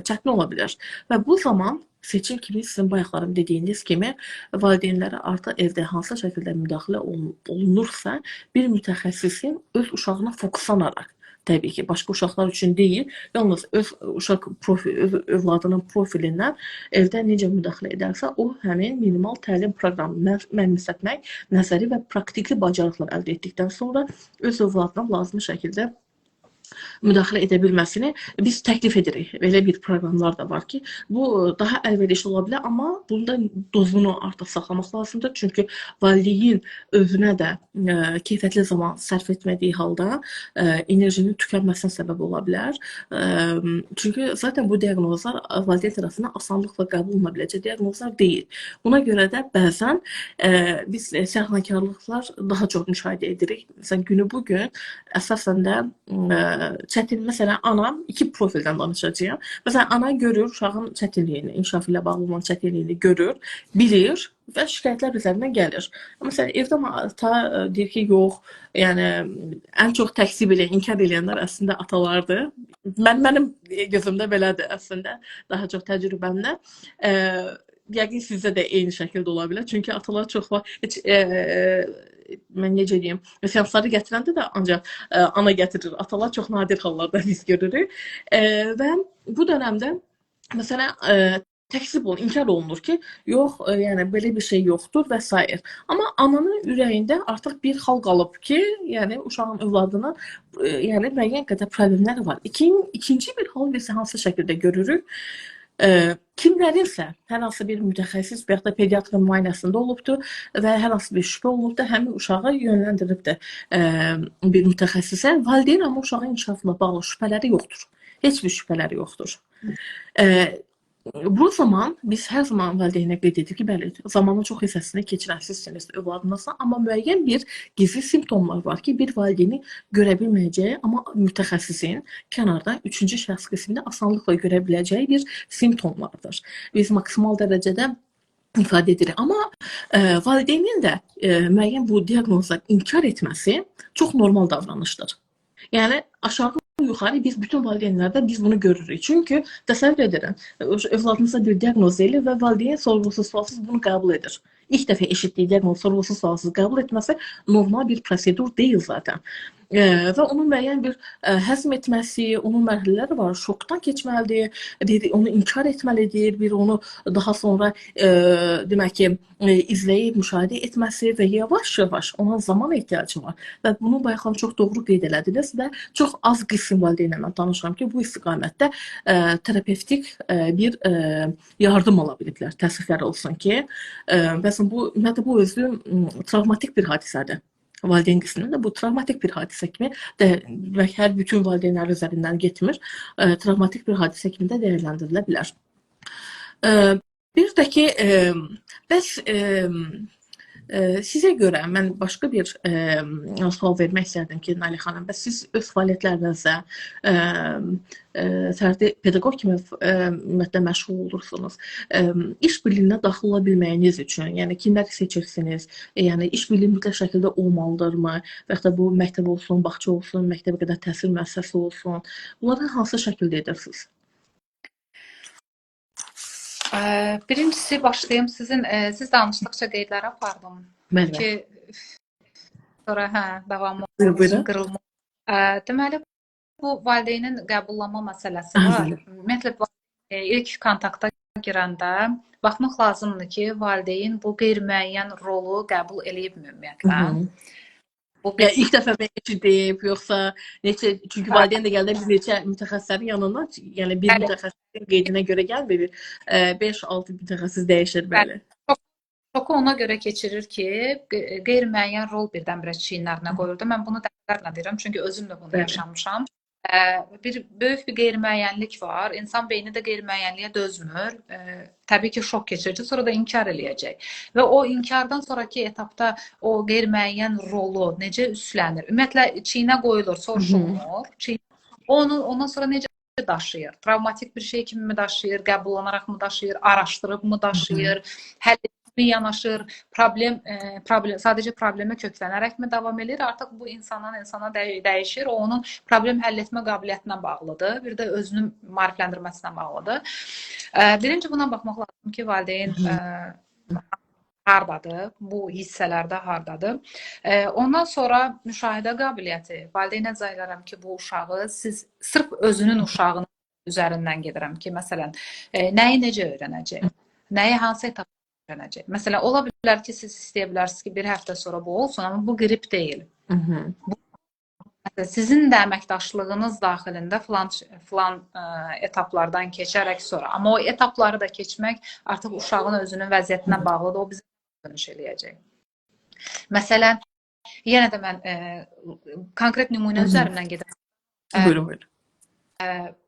çətin ola bilər. Və bu zaman seçim kimi sizin bayaqlarım dediyiniz kimi valideynlərə artıq evdə hansı şəkildə müdaxilə olunursa, bir mütəxəssisin öz uşağına fokuslanaraq, təbii ki, başqa uşaqlar üçün deyil, yalnız öz övladının profilindən evdə necə müdaxilə edərsə, o həmin minimal təlim proqramını mənimsətmək, nəzəri və praktiki bacarıqlar əldə etdikdən sonra öz övladına lazımi şəkildə müdaxilə edə bilməsini biz təklif edirik. Belə bir proqramlar da var ki, bu daha əlverişli ola bilər, amma bunda dozunu artıq saxlamaq lazımdır. Çünki valideyn özünə də keyfiyyətli zaman sərf etmədiyi halda enerjinin tükənməsinə səbəb ola bilər. Çünki zaten bu diaqnozlar valideyn tərəfindən asanlıqla qəbul oluna biləcək diaqnozlar deyil. Buna görə də bəzən biz səhnəkarlıqlar daha çox müşahidə edirik. Məsələn, günü bugün əsasən də çətin, məsələn, ana iki profildən danışacağam. Məsələn, ana görür uşağın çətinliyini, inkişaf ilə bağlı olan çətinliyini görür, bilir və şikayətlər üzərindən gəlir. Məsələn, evdə ata deyir ki, yox, yəni ən çox təkzib ilə inkar edənlər əslində atalardır. Mənim gözümdə belədir əslində, daha çox təcrübəmlə. Yəqin sizdə də eyni şəkildə ola bilər. Çünki atalar çox var. Mən necə deyim, seansları gətirəndə də ancaq ana gətirir. Atalar çox nadir hallarda biz görürük. Və bu dönəmdə məsələn təkzib olunur, inkar olunur ki, yox, yəni belə bir şey yoxdur və s. Amma ananın ürəyində artıq bir hal qalıb ki, yəni uşağın övladının yəni müəyyən qədər problemləri var. İkinci bir hal biz hansı şəkildə görürük? Kimlərinsə hər hansı bir mütəxəssis və ya da pediatrın müayinəsində olubdur və hər hansı bir şübhə olubdur, həmin uşağı yönləndiribdir bir mütəxəssisə. Valideyn amma uşağın inkişafına bağlı şübhələri yoxdur. Heç bir şübhələri yoxdur. Bu zaman biz hər zaman valideynə qeyd edirik ki, bəli, zamanın çox hissəsini keçirən sizsiniz övladınızla, amma müəyyən bir gizli simptomlar var ki, bir valideyni görə bilməyəcəyi, amma mütəxəssisin kənarda üçüncü şəxs qismində asanlıqla görə biləcəyi bir simptomlardır. Biz maksimal dərəcədə ifadə edirik. Amma valideynin də müəyyən bu diaqnozları inkar etməsi çox normal davranışdır. Yəni aşağı yuxarı biz bütün valideynlərdə biz bunu görürük. Çünki təsəvvür edirəm, övladınıza bir diaqnoz edilir və valideyn sorğusuz sualsız bunu qəbul edir. İlk dəfə eşitdiyi diaqnoz sorğusuz sualsız qəbul etməsi normal bir prosedur deyil zaten. Və onun müəyyən bir həzm etməsi, onun mərhələləri var. Şokdan keçməlidir, onu inkar etməlidir, bir onu daha sonra demək ki, izləyib müşahidə etməsi və yavaş-yavaş ona zaman ehtiyacı var. Və bunu bayaqlar çox doğru qeyd elədiniz və çox az qism valideynlə mən tanışıram ki, bu istiqamətdə terapevtik bir yardım ala biliblər. Təəssüflər olsun ki, bəs bu özü travmatik bir hadisədir. Valideyn qismində də bu travmatik bir hadisə kimi və hər bütün valideynlər üzərindən getmir, travmatik bir hadisə kimi də dəyərləndirilə bilər. Bir də ki, bəs sizə görə mən başqa bir sual vermək istərdim ki, Nailə xanım, bəs siz öz fəaliyyətlərinizdə fərdi pedaqoq kimi ümumiyyətlə məşğul olursunuz. İş birliyinə daxil ola bilməyiniz üçün, yəni kimləri seçirsiniz? Yəni iş birliyi mütləq şəkildə olmalıdırmı? Və ya da bu məktəb olsun, bağça olsun, məktəbə qədər təhsil müəssisəsi olsun. Bunları hansı şəkildə edirsiniz? Birincisi başlayım siz danışdıqca qeydlər apardım. Bəli. Ki sonra davamı Buyurun. qırılma. Deməli bu valideynin qəbullanma məsələsi var. Ümumiyyətlə ilk kontakta girəndə baxmaq lazımdır ki, valideyn bu qeyri-müəyyən rolu qəbul eləyib ümumiyyətlə. Yəni ilk dəfə mən eşidib, yoxsa neçə, çünki valideyn də gəldi biz neçə mütəxəssislərin yanına, yəni bir mütəxəssisin qeydinə görə gəlmir, 5-6 mütəxəssis dəyişir, bəli. Şoku ona görə keçirir ki, qeyri-müəyyən rol birdən-birə çiyinlərinə qoyuldu. Mən bunu dəfələrlə deyirəm, çünki özüm də bunu yaşamışam. Böyük bir qeyri-müəyyənlik var. İnsan beyni də qeyri-müəyyənliyə dözmür. Təbii ki, şok keçirici, sonra da inkar eləyəcək. Və o inkardan sonraki etapda o qeyri-müəyyən rolu necə üstlənir? Ümumiyyətlə, çiyinə qoyulur, soruşulmur. Ondan sonra necə daşıyır? Travmatik bir şey kimi mi daşıyır? Qəbullanaraq mı daşıyır? Araşdırıb mı daşıyır? Həll yanaşır, sadəcə problemə köklənərək mi davam edir? Artıq bu insandan insana dəyişir. O onun problem həll etmə qabiliyyətinə bağlıdır. Bir də özünü maarifləndirməsinə bağlıdır. Birinci buna baxmaq lazım ki, valideyn hardadır? Bu hissələrdə hardadır? Ondan sonra müşahidə qabiliyyəti. Valideynə zaylaram ki, bu uşağı siz sırf özünün uşağının üzərindən gedirəm ki, məsələn, nəyi necə öyrənəcək? Nəyi hansı etap öyrənəcək? Məsələn, ola bilər ki, siz istəyə bilərsiniz ki, bir həftə sonra bu olsun, amma bu qrip deyil. Sizin də əməkdaşlığınız daxilində filan etaplardan keçərək sonra. Amma o etapları da keçmək artıq uşağın özünün vəziyyətinə bağlıdır. O bizə dönüş eləyəcək. Məsələn, yenə də mən konkret nümunə üzərindən gedirəm. Buyurun.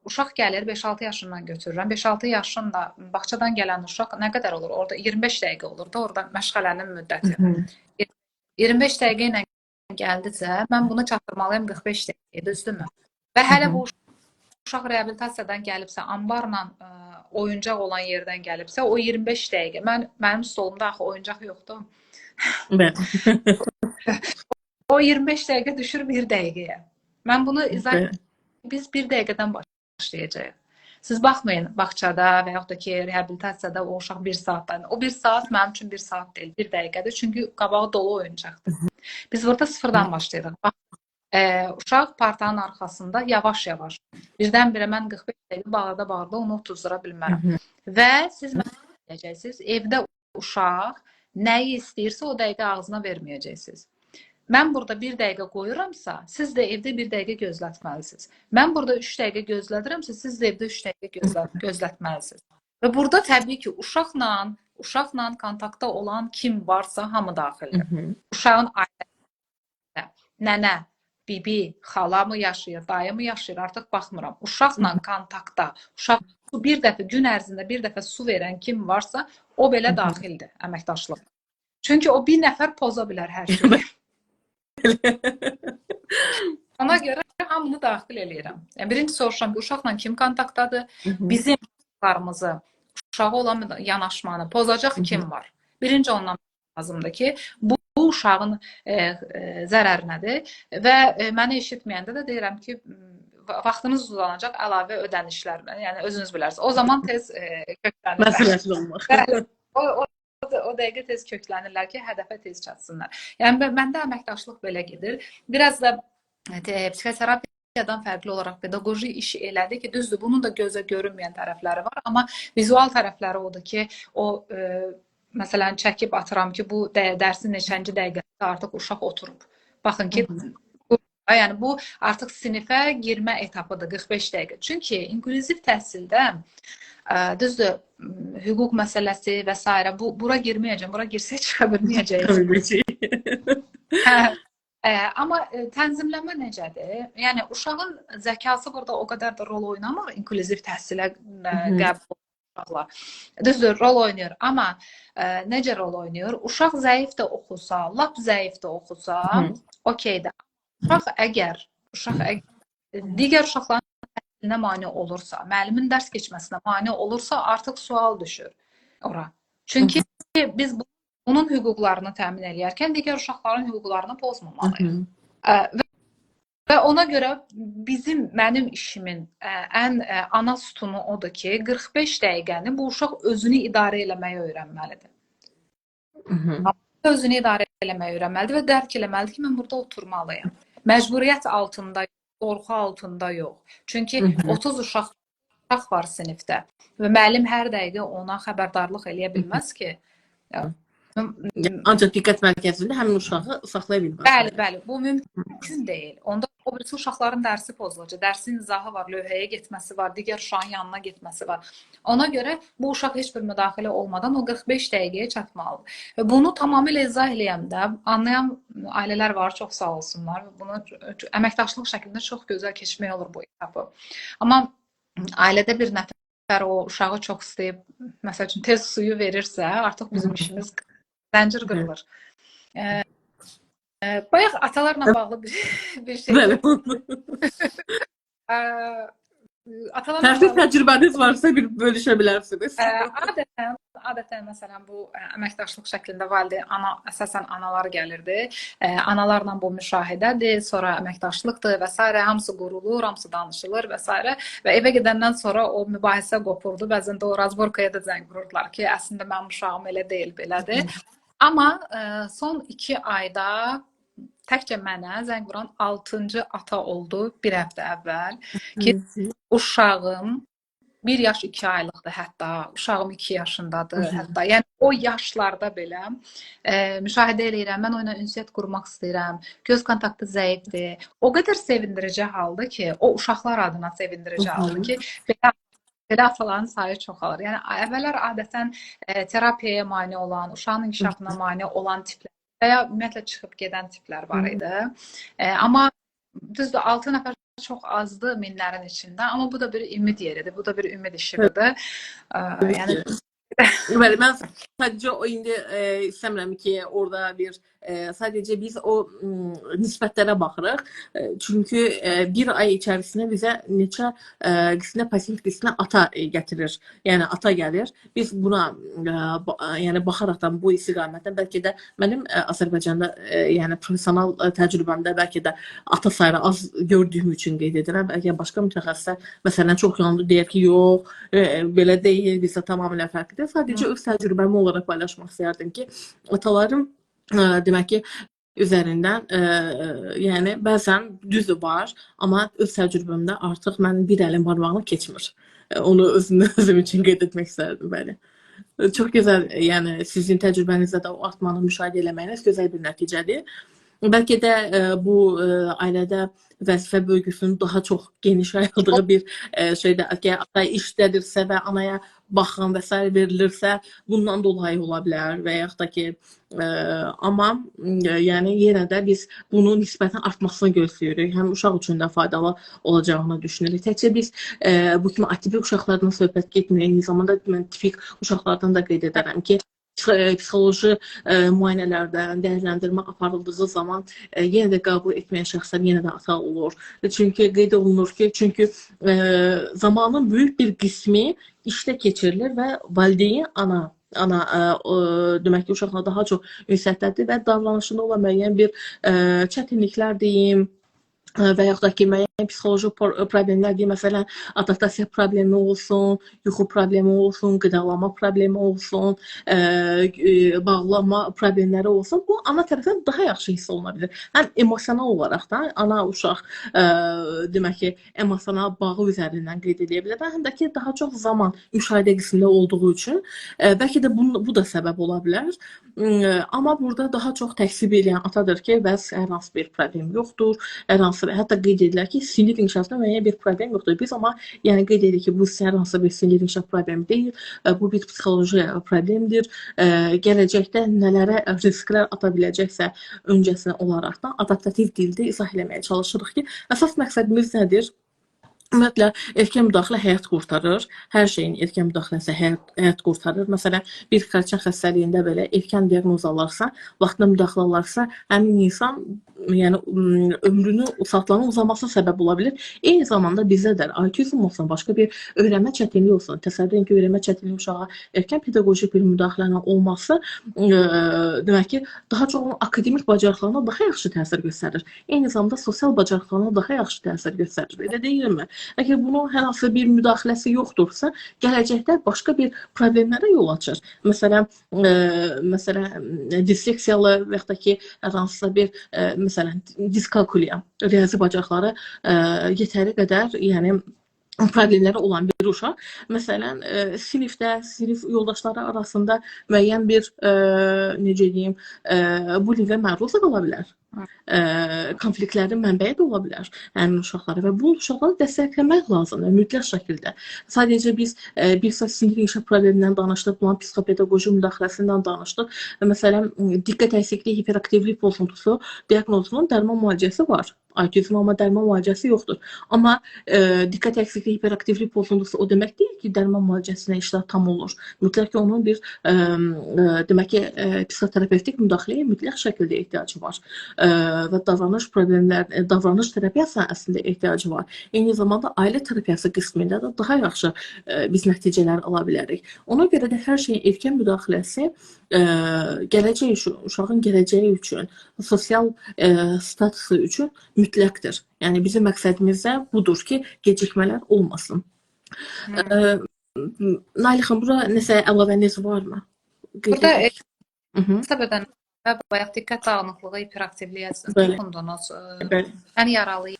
Uşaq gəlir, 5-6 yaşından götürürəm. 5-6 yaşında bağçadan gələn uşaq nə qədər olur? Orada 25 dəqiqə olur da, orada məşğələnin müddəti. 25 dəqiqə ilə gəldicə, mən bunu çatdırmalıyım 45 dəqiqə, düzdürmü? Və hələ bu uşaq reabilitasiyadan gəlibsə, ambarla oyuncaq olan yerdən gəlibsə, o 25 dəqiqə, mənim stolumda axı oyuncaq yoxdur. O 25 dəqiqə düşür 1 dəqiqəyə. Mən bunu izah biz 1 dəqiqədən başlayacağıq. Siz baxmayın bağçada və yaxud da ki, reabilitasiyada o uşaq 1 saatdan. O 1 saat mənim üçün 1 saat deyil, 1 dəqiqədir. Çünki qabağı dolu oyuncaqdır. Biz burada sıfırdan başlayırıq. Uşaq partanın arxasında yavaş-yavaş. Birdən-birə mən 45 dəqiqə bağırda onu otuzdura bilmərəm. Və siz mənə deyəcəksiniz, evdə uşaq nəyi istəyirsə o dəqiqə ağzına verməyəcəksiniz. Mən burada 1 dəqiqə qoyuramsa, siz də evdə 1 dəqiqə gözlətməlisiniz. Mən burada 3 dəqiqə gözlədirəmsə, siz də evdə 3 dəqiqə gözlətməlisiniz. Və burada təbii ki, uşaqla kontaktda olan kim varsa hamı daxildir. Uşağın ailəsi, nənə, bibi, xala mı yaşayır, dayı mı yaşayır, artıq baxmıram. Uşaqla kontaktda, uşaq bir dəfə gün ərzində bir dəfə su verən kim varsa, o belə daxildir əməkdaşlıq. Çünki o bir nəfər poza bilər hər şeyi. Ona görə hamını daxil eləyirəm. Yəni, birinci soruşuram ki, uşaqla kim kontaktdadır? Bizim uşaqlarımızı, uşağı olan yanaşmanı pozacaq kim var? Birinci ondan lazımdır ki, bu uşağın zərərinədir və məni eşitməyəndə də deyirəm ki, vaxtınız uzanacaq əlavə ödənişlər, yəni özünüz bilərsiniz. O zaman tez köklənirlər. Məsuliyyətli olmaq. O dəqiqə tez köklənirlər ki, hədəfə tez çatsınlar. Yəni, məndə əməkdaşlıq belə gedir. Biraz da psixoterapiyadan fərqli olaraq pedaqoji iş elədi ki, düzdür, bunun da gözə görünməyən tərəfləri var, amma vizual tərəfləri odur ki, o, məsələn, çəkib atıram ki, bu dərsin neçənci dəqiqəsində artıq uşaq oturub. Baxın ki, yəni bu artıq sinifə girmə etapıdır, 45 dəqiqə. Çünki inklüziv təhsildə, düzdür, hüquq məsələsi və s. Bura girməyəcəm, bura girsək çıxa bilməyəcəyik. Amma tənzimləmə necədir? Yəni, uşağın zəkası burada o qədər də rol oynamır, inklüziv təhsilə qəbul uşaqlar. Düzdür, rol oynayır. Amma necə rol oynayır? Uşaq zəif də oxusa, lap zəif də oxusa, okeydir. Uşaq əgər digər uşaqların təhsilinə mane olursa, müəllimin dərs keçməsinə mane olursa, artıq sual düşür ora. Çünki biz bunun hüquqlarını təmin edərkən digər uşaqların hüquqlarını pozmamalıyıq. Və ona görə mənim işimin ən ana sütunu odur ki, 45 dəqiqəni bu uşaq özünü idarə eləməyi öyrənməlidir. Özünü idarə eləməyi öyrənməlidir və dərk eləməlidir ki, mən burada oturmalıyım. Məcburiyyət altında yox, qorxu altında yox. Çünki 30 uşaq var sinifdə və müəllim hər dəqiqə ona xəbərdarlıq eləyə bilməz ki. Ancaq diqqət mərkəzində həmin uşağı saxlaya bilməz. Bəli, bu mümkün deyil. Onda o birisi uşaqların dərsi pozulacaq. Dərsin izahı var, lövhəyə getməsi var, digər uşağın yanına getməsi var. Ona görə bu uşaq heç bir müdaxilə olmadan o 45 dəqiqəyə çatmalıdır. Və bunu tamamilə izah eləyəndə anlayan ailələr var, çox sağ olsunlar. Bunu əməkdaşlıq şəklində çox gözəl keçmək olur bu etapı. Amma ailədə bir nəfər o uşağı çox istəyib, məsəl üçün tez suyu verirsə, artıq bizim işimiz zəncir qırılır. Bayaq atalarla bağlı bir şey. Fərqli təcrübəniz varsa bir bölüşə bilərsiniz. Adətən məsələn bu əməkdaşlıq şəklində əsasən analar gəlirdi. Analarla bu müşahidədir, sonra əməkdaşlıqdır və s. hamısı qurulur, hamısı danışılır və s. Və evə gedəndən sonra o mübahisə qopurdu. Bəzən də o razborkaya da zəng vururdular ki, əslində mənim uşağım elə deyil, belədir. Amma son 2 ayda təkcə mənə zəng vuran 6-cı ata oldu bir həftə əvvəl ki, uşağım 1 yaş 2 aylıqdır hətta, uşağım 2 yaşındadır hətta. Yəni o yaşlarda belə müşahidə eləyirəm, mən onunla ünsiyyət qurmaq istəyirəm, göz kontaktı zəifdir. O qədər sevindirici haldır ki, o uşaqlar adına sevindirici haldır ki, belə ataların sayı çoxalır. Yəni əvvəllər adətən terapiyaya mane olan, uşağın inkişafına mane olan tiplər və ya ümumiyyətlə çıxıb gedən tiplər var idi. Amma düzdür, 6 nəfər çox azdır minlərin içində, amma bu da bir ümid yeridir, bu da bir ümid işidir. Yəni Bəli, mən sadəcə o indi istəmirəm ki, orada bir sadəcə biz o nisbətlərə baxırıq. Çünki bir ay içərisində bizə neçə qismə pasient qismə ata gətirir. Yəni ata gəlir. Biz buna yəni baxaraqdan bu istiqamətdən bəlkə də mənim Azərbaycanda yəni professional təcrübəmdə bəlkə də ata sayını az gördüyüm üçün qeyd edirəm. Bəlkə başqa mütəxəssislər məsələn çox yanlı deyir ki, yox, belə deyil, bizə tamamilə fərqlidir. Sadəcə öz təcrübəmi olaraq paylaşmaq istəyərdim ki, atalarım demək ki, üzərindən yəni bəzən düzdür var, amma öz təcrübəmdə artıq mənim bir əlin barmağını keçmir. Onu özüm üçün qeyd etmək istərdim, bəli. Çox gözəl, yəni sizin təcrübənizdə də o artmanı müşahidə eləməyiniz gözəl bir nəticədir. Bəlkə də bu ailədə vəzifə bölgüsünün daha çox geniş yayıldığı bir şeydə, ata işdədirsə və anaya baxım və s. verilirsə, bundan dolayı ola bilər və yaxud da ki, amma yəni yenə də biz bunun nisbətən artmasını gözləyirik. Həm uşaq üçün də faydalı olacağını düşünürük. Təkcə biz bu kimi atipik uşaqlardan söhbət getmirik. Eyni zamanda mən tipik uşaqlardan da qeyd edərəm ki, psixoloji müayinələrdən dəyərləndirmə aparıldığı zaman yenə də qəbul etməyən şəxslər yenə də hata olur. Çünki qeyd olunur ki, zamanın böyük bir qismi işdə keçirilir və valideyn ana demək ki, uşaqla daha çox ünsiyyətlidir və davranışında olan müəyyən bir çətinliklər deyim və yaxud da ki, müəyyən psixoloji problemlər deyim, məsələn, adaptasiya problemi olsun, yuxu problemi olsun, qidalanma problemi olsun, bağlanma problemləri olsun, bu ana tərəfdən daha yaxşı hiss oluna bilir. Həm emosional olaraq da ana uşaq demək ki, emosional bağı üzərindən qeyd edə bilər, həm də ki, daha çox zaman müşahidə qismində olduğu üçün bəlkə də bu da səbəb ola bilər. Amma burada daha çox təksib edən atadır ki, bəs hər hansı bir problem yoxdur, hətta qeyd edirlər ki, sinir inkişafında müəyyən bir problem yoxdur. Biz amma yəni qeyd edirik ki, bu hər hansı bir sinir inkişaf problemi deyil, bu bir psixoloji problemdir. Gələcəkdə nələrə risklər ata biləcəksə öncəsinə olaraq da adaptativ dildə izah eləməyə çalışırıq ki, əsas məqsədimiz nədir? Ümumiyyətlə, erkən müdaxilə həyat qurtarır. Hər şeyin erkən müdaxiləsi həyat qurtarır. Məsələn, bir xərçəng xəstəliyində belə erkən diaqnoz alarsa, vaxtında müdaxilə alarsa, həmin insan yəni ömrünü saatlarının uzamasına səbəb ola bilər. Eyni zamanda bizdə də autizm olsun, başqa bir öyrənmə çətinliyi olsun. Təsəvvür edin ki, öyrənmə çətinliyi uşağa erkən pedaqoji bir müdaxilənin olması demək ki, daha çox onun akademik bacarıqlarına daha yaxşı təsir göstərir. Eyni zamanda sosial bacarıqlarına daha yaxşı təsir göstərir. Elə deyilmi? Əgər bunun hər hansı bir müdaxiləsi yoxdursa, gələcəkdə başqa bir problemlərə yol açır. Məsələn, disleksiyalı və yaxud da ki, hər hansısa bir məsələn, diskalkuliya, riyazi bacarıqları yetəri qədər, yəni problemləri olan bir uşaq, məsələn, sinif yoldaşları arasında müəyyən bir, necə deyim, bullyingə məruz qala bilər. Konfliktlərin mənbəyi də ola bilər həmin uşaqlara və bu uşaqları dəstəkləmək lazımdır mütləq şəkildə. Sadəcə biz bir sinir inkişaf problemindən danışdıq, bunun psixopedaqoji müdaxiləsindən danışdıq. Məsələn, diqqət əksikliyi, hiperaktivlik pozuntusu diaqnozunun dərman müalicəsi var. Autizm amma dərman müalicəsi yoxdur. Amma diqqət əksikliyi, hiperaktivlik pozuntusu o demək deyil ki, dərman müalicəsinə işlər tam olur. Mütləq ki, onun bir demək ki, psixoterapevtik müdaxiləyə mütləq şəkildə ehtiyacı var. Və davranış terapiyasına əslində ehtiyacı var. Eyni zamanda ailə terapiyası qismində də daha yaxşı biz nəticələr ala bilərik. Ona görə də hər şeyin erkən müdaxiləsi uşağın gələcəyi üçün, sosial statusu üçün mütləqdir. Yəni bizim məqsədimiz də budur ki, gecikmələr olmasın. Nailə xanım, bura nəsə əlavəniz varmı? Burada səbəbdən və bayaq diqqət dağınıqlığı, hiperaktivliyə toxundunuz. Ən yaralı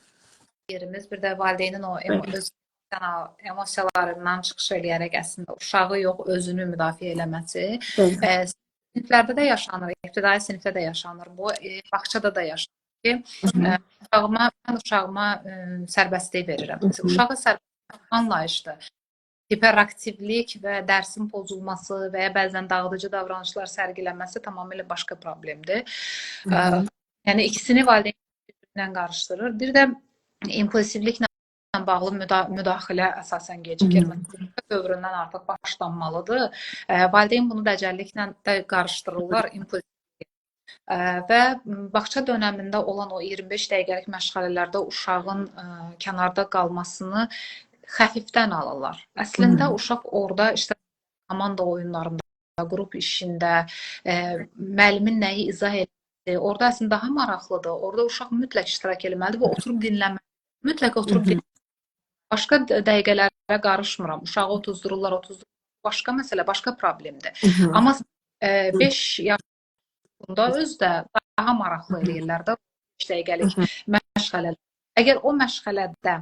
yerimiz bir də valideynin o emosiyalarından çıxış eləyərək əslində uşağı yox, özünü müdafiə eləməsi. Siniflərdə də yaşanır, ibtidai sinifdə də yaşanır, bu bağçada da yaşanır ki, mən uşağıma sərbəstlik verirəm. Uşağı sərbəstlik anlayışdır. Hiperaktivlik və dərsin pozulması və ya bəzən dağıdıcı davranışlar sərgilənməsi tamamilə başqa problemdir. Yəni ikisini valideyn birbirindən qarışdırır. Bir də impulsivliklə bağlı müdaxilə əsasən gecikir. Dövründən artıq başlanmalıdır. Valideyn bunu dəcəlliklə də qarışdırırlar. Və bağça dönəmində olan o 25 dəqiqəlik məşğələlərdə uşağın kənarda qalmasını xəfifdən alırlar. Əslində uşaq orada işte komanda oyunlarında, qrup işində, müəllimin nəyi izah edir, orada əslində daha maraqlıdır. Orada uşaq mütləq iştirak etməlidir və oturub dinləməlidir. Mütləq oturub dinləməlidir. Başqa dəqiqələrə qarışmıram. Uşağı otuzdururlar, başqa məsələ, başqa problemdir. Amma 5 yaşında özdə daha maraqlı eləyirlər də 5 dəqiqəlik məşğələlər. Əgər o məşğələdə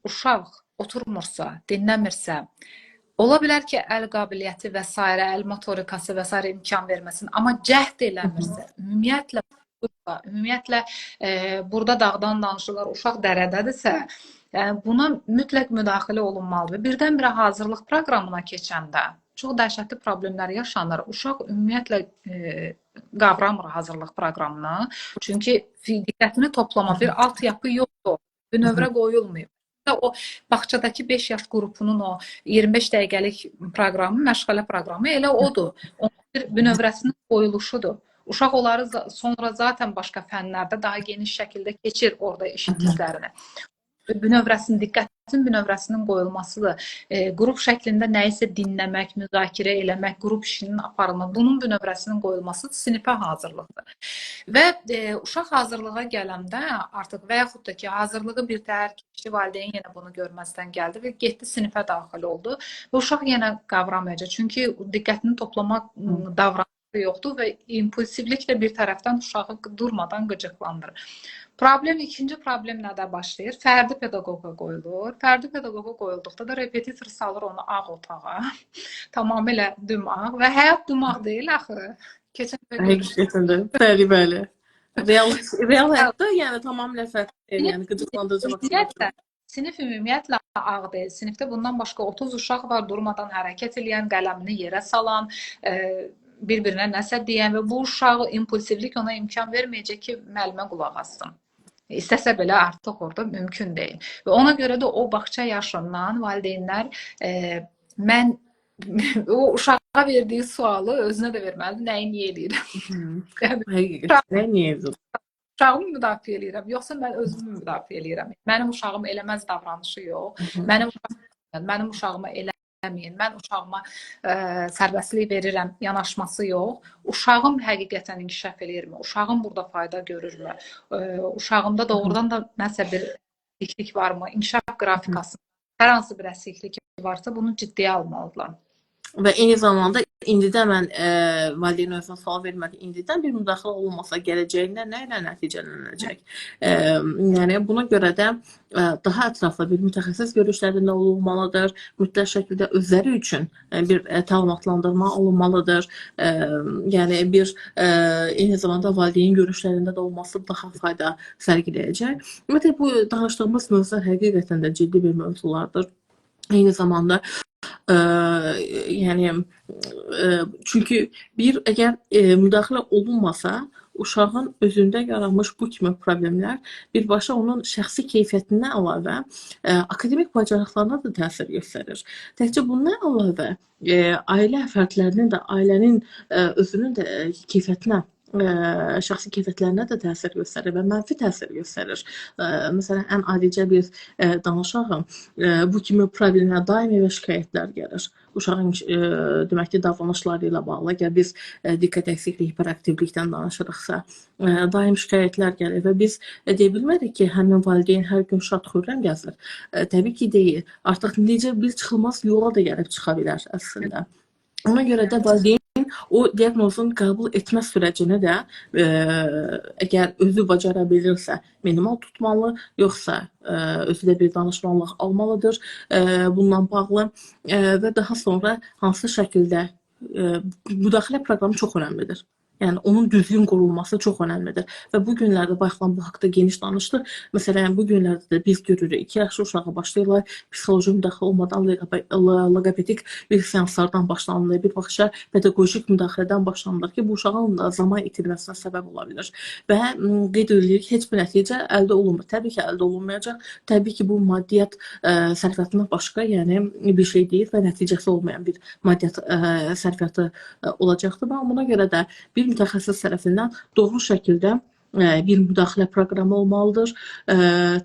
uşaq oturmursa, dinləmirsə, ola bilər ki, əl qabiliyyəti və s. əl motorikası və s. imkan verməsin, amma cəhd eləmirsə, ümumiyyətlə buysa, ümumiyyətlə burada dağdan danışırlar, uşaq dərədədirsə, yəni buna mütləq müdaxilə olunmalıdır. Birdən-birə hazırlıq proqramına keçəndə çox dəhşətli problemlər yaşanır. Uşaq ümumiyyətlə qavramır hazırlıq proqramını. Çünki diqqətini toplama bir altyapı yoxdur. Bünövrə qoyulmayıb. O bağçadakı 5 yaş qrupunun o 25 dəqiqəlik proqramı, məşğələ proqramı elə odur. Onun bir bünövrəsinin qoyuluşudur. Uşaq onları sonra zaten başqa fənlərdə daha geniş şəkildə keçir orada eşitdiklərini. Bünövrəsinin, diqqətin bünövrəsinin qoyulmasıdır. Qrup şəklində nəyisə dinləmək, müzakirə eləmək, qrup işinin aparılması, bunun bünövrəsinin qoyulması sinifə hazırlıqdır. Və uşaq hazırlığa gələndə artıq və yaxud da ki, hazırlığı bir təhər keçdi, valideyn yenə bunu görməzdən gəldi və getdi sinifə daxil oldu. Və uşaq yenə qavramayacaq. Çünki diqqətini toplamaq davranışı yoxdur və impulsivlik də bir tərəfdən uşağı durmadan qıcıqlandırır. İkinci problem nədə başlayır? Fərdi pedaqoqa qoyulur. Fərdi pedaqoqa qoyulduqda da repetitor salır onu ağ otağa. Tamamilə dümağ və həyat dümağ deyil axı. Həqiqətən də, bəli. Real həyatda yəni tamamilə fərqli, yəni qıcıqlandırıcı vaxt. Sinif ümumiyyətlə ağ deyil. Sinifdə bundan başqa 30 uşaq var, durmadan hərəkət edən, qələmini yerə salan, bir-birinə nəsə deyən və bu uşağı impulsivlik ona imkan verməyəcək ki, müəllimə qulaq assın. İstəsə belə artıq orada mümkün deyil. Və ona görə də o bağça yaşından valideynlər o uşağa verdiyi sualı özünə də verməlidir. Nəyi niyə eləyirəm? Həqiqətən, niyə eləyirəm? Uşağımı müdafiə eləyirəm, yoxsa mən özümü müdafiə eləyirəm? Mənim uşağım eləməz davranışı yox. Mənim uşağıma eləməyin. Mən uşağıma sərbəstlik verirəm, yanaşması yox. Uşağım həqiqətən inkişaf eləyirmi? Uşağım burada fayda görürmü? Uşağımda doğrudan da nəsə bir əsiklik varmı? İnkişaf qrafikası, hər hansı bir əsiklik varsa bunu ciddiyə almalıdırlar. Və eyni zamanda indidən mən valideyn özünə sual verməli, indidən bir müdaxilə olunmasa gələcəyində nə ilə nəticələnəcək? Yəni buna görə də daha ətraflı bir mütəxəssis görüşlərində olunmalıdır. Mütləq şəkildə özləri üçün bir təlimatlandırma olunmalıdır. Yəni bir eyni zamanda valideyn görüşlərində də olması daha fayda sərgiləyəcək. Ümumiyyətlə bu danışdığımız mövzular həqiqətən də ciddi bir mövzulardır. Eyni zamanda yəni çünki əgər müdaxilə olunmasa, uşağın özündə yaranmış bu kimi problemlər birbaşa onun şəxsi keyfiyyətindən əlavə akademik bacarıqlarına da təsir göstərir. Təkcə bundan əlavə ailə fərdlərinin də, ailənin özünün də keyfiyyətinə, şəxsi keyfiyyətlərinə də təsir göstərir və mənfi təsir göstərir. Məsələn, ən adicə bir danışağım, bu kimi problemlər daimi və şikayətlər gəlir. Uşağın demək ki, davranışları ilə bağlı, əgər biz diqqət əksikliyi, hiperaktivlikdən danışırıqsa, daim şikayətlər gəlir və biz deyə bilmərik ki, həmin valideyn hər gün şad xürrəm gəzir. Təbii ki, deyil. Artıq necə bir çıxılmaz yola da gəlib çıxa bilər əslində. Ona görə də valideyn o diaqnozun qəbul etmə sürecini də əgər özü bacara bilirsə minimal tutmalı, yoxsa özü də bir danışmanlıq almalıdır bununla bağlı və daha sonra hansı şəkildə müdaxilə proqramı çox önəmlidir. Yəni onun düzgün qurulması çox önəmlidir və bu günlərdə bayaqdan bu haqqda geniş danışdıq. Məsələn, bu günlərdə də biz görürük 2 yaşlı uşağa başlayırlar, psixoloji müdaxilə olmadan loqopedik bir seanslardan başlanılır, bir baxışa pedaqojik müdaxilədən başlanılır ki, bu uşağın da zaman itirməsinə səbəb ola bilər. Və qeyd edirik, heç bir nəticə əldə olunmur. Təbii ki, əldə olunmayacaq. Təbii ki, bu maddiyyat sərfiyyatından başqa, yəni bir şey deyil və nəticəsi olmayan bir maddiyyat sərfiyyatı olacaqdır. Və buna görə də bir mütəxəssis tərəfindən doğru şəkildə bir müdaxilə proqramı olmalıdır.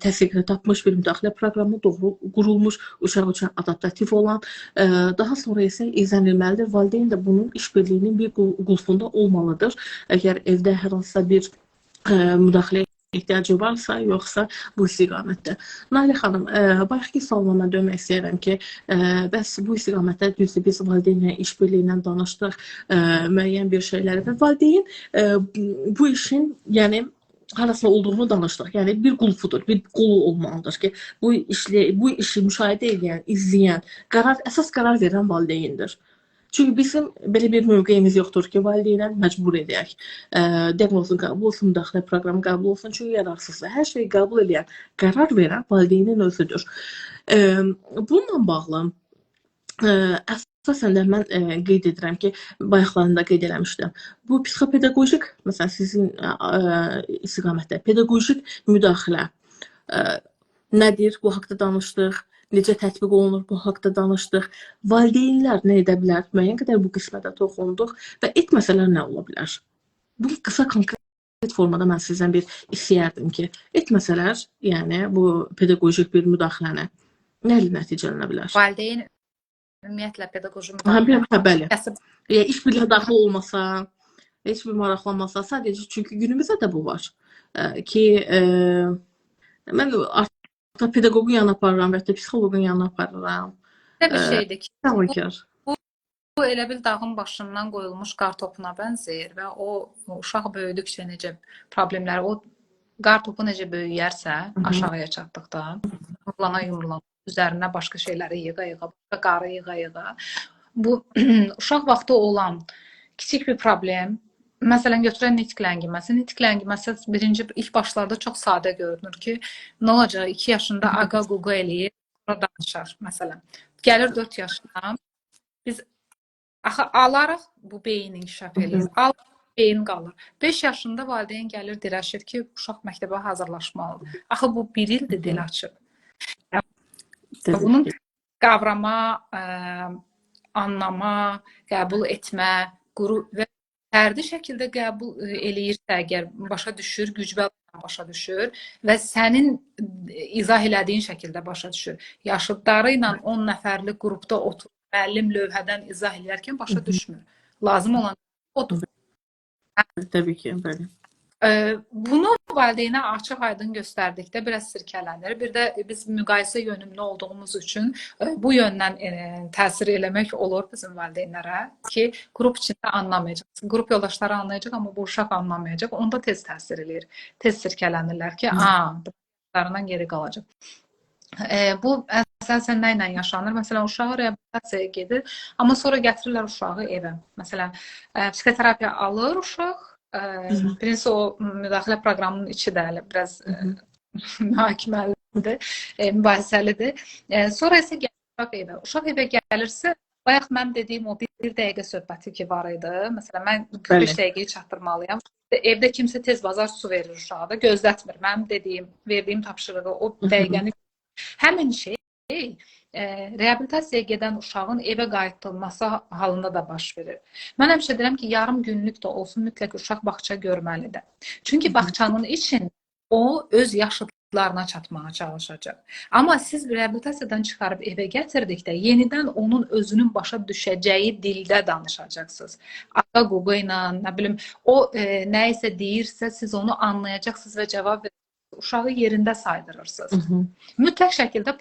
Təsdiqini tapmış bir müdaxilə proqramı, doğru qurulmuş, uşaq üçün adaptativ olan. Daha sonra isə izlənilməlidir. Valideyn də bunun işbirliyinin bir qulpunda olmalıdır. Əgər evdə hər hansısa bir müdaxilə ehtiyacı varsa, yoxsa bu istiqamətdə. Nailə xanım, bayaqki sualıma mən dönmək istəyirəm ki, bəs bu istiqamətdə düzdür, biz valideynlə işbirliyindən danışdıq müəyyən bir şeyləri və valideyn bu işin, yəni harasında olduğunu danışdıq. Yəni bir qulpudur, bir qolu olmalıdır ki, bu işi müşahidə edən, izləyən, əsas qərar verən valideyndir. Çünki bizim belə bir mövqeyimiz yoxdur ki, valideynlər məcbur edək. Diaqnozun qəbul olsun, müdaxilə proqramı qəbul olsun, çünki yararsızdır. Hər şeyi qəbul edən, qərar verən valideynin özüdür. Bununla bağlı əsasən də mən qeyd edirəm ki, bayaqlarında qeyd eləmişdim. Bu psixopedaqojik, məsələn, sizin istiqamətdə pedaqojik müdaxilə nədir? Bu haqqda danışdıq. Necə tətbiq olunur? Bu haqqda danışdıq. Valideynlər nə edə bilər? Müəyyən qədər bu qismə də toxunduq və etməsələr nə ola bilər? Bu qısa konkret formada mən sizdən bir istəyərdim ki, etməsələr, yəni bu pedaqojik bir müdaxiləni nə ilə nəticələnə bilər? Valideyn ümumiyyətlə pedaqoji bəli. İş birliyə daxil olmasa, heç bir maraqlanmasa, sadəcə çünki günümüzdə də bu var ki, mən artıq pedaqoqun yanına aparıram və ya psixoloqun yanına aparıram. Bir şeydir ki, bu elə bil dağın başından qoyulmuş qar topuna bənzəyir və o uşaq böyüdükcə necə problemləri, o qar topu necə böyüyərsə aşağıya çatdıqda, yumrulana, üzərinə başqa şeyləri yığa-yığa, başqa qarı yığa-yığa. Bu uşaq vaxtı olan kiçik bir problem. Məsələn, götürən nitq ləngiməsi. Nitq ləngiməsi ilk başlarda çox sadə görünür ki, nə olacaq? 2 yaşında aga-guga eləyir, sonra danışar, məsələn. Gəlir 4 yaşına, biz alaraq bu beyin inkişaf edir, alaraq beyin qalır. 5 yaşında valideyn gəlir, dirəşir ki, uşaq məktəbə hazırlaşmalıdır. Axı bu 1 ildir dil açıb. Bunun qavrama, anlama, qəbul etmə, və fərdi şəkildə qəbul eləyirsə, əgər başa düşür, gücbələ başa düşür və sənin izah elədiyin şəkildə başa düşür. Yaşıdları ilə 10 nəfərli qrupda oturur, müəllim lövhədən izah edərkən başa düşmür. Lazım olan odur. Təbii ki, bəli. Bunu valideynə açıq-aydın göstərdikdə biraz sirkələnir. Bir də biz müqayisə yönümlü olduğumuz üçün bu yöndən təsir eləmək olur bizim valideynlərə ki, qrup içində anlamayacaq. Qrup yoldaşları anlayacaq, amma bu uşaq anlamayacaq. Onda tez təsir eləyir. Tez sirkələnirlər ki, bu geri qalacaq. Bu əsasən nə ilə yaşanır? Məsələn, uşağı reabilitasiyaya gedir, amma sonra gətirirlər uşağı evə. Məsələn, psixoterapiya alır uşaq. Birincisi o müdaxilə proqramının içi də biraz mühakiməlidir, mübahisəlidir. Sonra isə gəlir evə. Uşaq evə gəlirsə, bayaq mən dediyim o 1 dəqiqə söhbəti ki var idi. Məsələn, mən 45 dəqiqəyi çatdırmalıyam. Evdə kimsə tez bazar su verir uşağa da, gözlətmir. Mənim verdiyim tapşırığı o dəqiqəni. Həmin şey reabilitasiyaya gedən uşağın evə qayıtılması halında da baş verir. Mən həmişə deyirəm ki, yarım günlük də olsun mütləq uşaq bağça görməlidir. Çünki bağçanın içində o öz yaşıdlarına çatmağa çalışacaq. Amma siz reabilitasiyadan çıxarıb evə gətirdikdə yenidən onun özünün başa düşəcəyi dildə danışacaqsınız. Aga-guga ilə, nə bilim, o nə isə deyirsə siz onu anlayacaqsınız və cavab verirsiniz. Uşağı yerində saydırırsınız. Mütləq şəkildə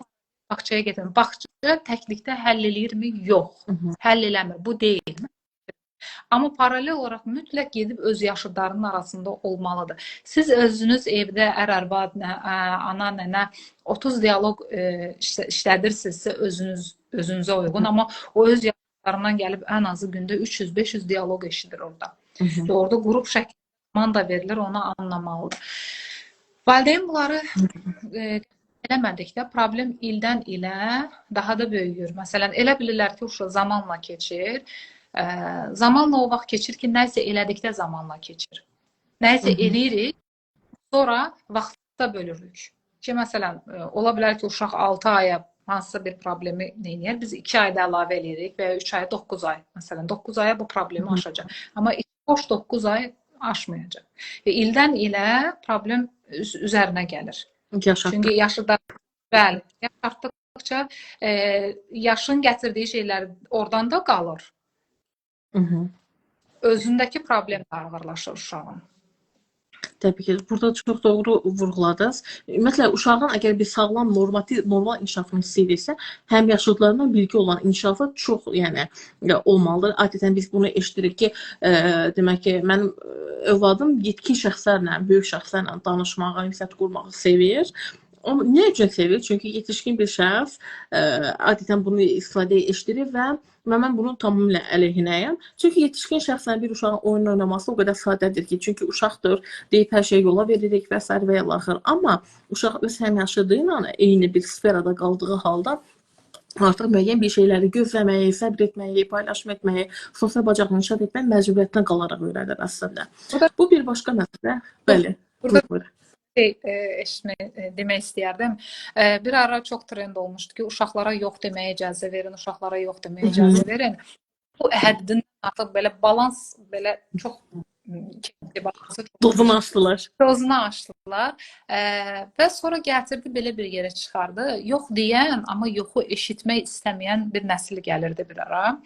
bağçaya getirin. Bağça təklikdə həll eləyirmi? Yox. Həll eləmir. Bu deyil. Amma paralel olaraq mütləq gedib öz yaşıdlarının arasında olmalıdır. Siz özünüz evdə ər-arvad, ana, nənə 30 dialoq işlədirsinizsə özünüzə uyğun, amma o öz yaşıdlarından gəlib ən azı gündə 300-500 dialoq eşidir orada. Orada qrup şəklində komanda verilir, onu anlamalıdır. Valideyn bunları eləmədikdə problem ildən ilə daha da böyüyür. Məsələn, elə bilirlər ki, uşaq zamanla keçir. Zamanla o vaxt keçir ki, nəsə elədikdə zamanla keçir. Nəsə eləyirik, sonra vaxtda bölürük. Ki, məsələn, ola bilər ki, uşaq 6 aya hansısa bir problemi neyinir? Biz 2 ayda əlavə eləyirik və ya 3 aya 9 ay. Məsələn, 9 aya bu problemi aşacaq. Amma boş 9 ay aşmayacaq. Və ildən ilə problem üzərinə gəlir. Çünki yaşartdıqca yaşın gətirdiyi şeylər oradan da qalır. Özündəki problem ağırlaşır uşağın. Təbii ki, burada çox doğru vurğuladınız. Ümumiyyətlə, uşağın əgər bir sağlam, normal inkişafını istəyirsə, həm yaşıdlarından bilgi olan inkişafı çox olmalıdır. Adətən biz bunu eşidirik ki, demək ki, mənim övladım yetkin şəxslərlə, böyük şəxslərlə danışmağı, ünsiyyət qurmağı sevir. Amma nə üçün sevir? Çünki yetişkin bir şəxs adətən bunu istifadəyə eşidilir və mən bunun tamamilə əleyhinəyəm. Çünki yetişkin şəxslə bir uşağın oyun oynaması o qədər sadədir ki, çünki uşaqdır, deyib hər şeyi yola veririk və s. və ilaxır. Amma uşaq öz həmyaşıdı ilə eyni bir sferada qaldığı halda artıq müəyyən bir şeyləri gözləməyi, səbr etməyi, paylaşım etməyi, sosial bacarıqları inkişaf etmək məcburiyyətdən qalaraq öyrənir əslində. Burada, Bu bir başqa məsələ. Bəli. burada Buyur. demək istəyərdim. Bir ara çox trend olmuşdu ki, uşaqlara yox deməyə icazə verin, uşaqlara yox deməyə icazə verin. Bu həddindən artıq belə balans belə çox Dozunu açdılar. Dozunu açdılar və sonra gətirdi belə bir yerə çıxardı. Yox deyən, amma yoxu eşitmək istəməyən bir nəsil gəlirdi bir ara.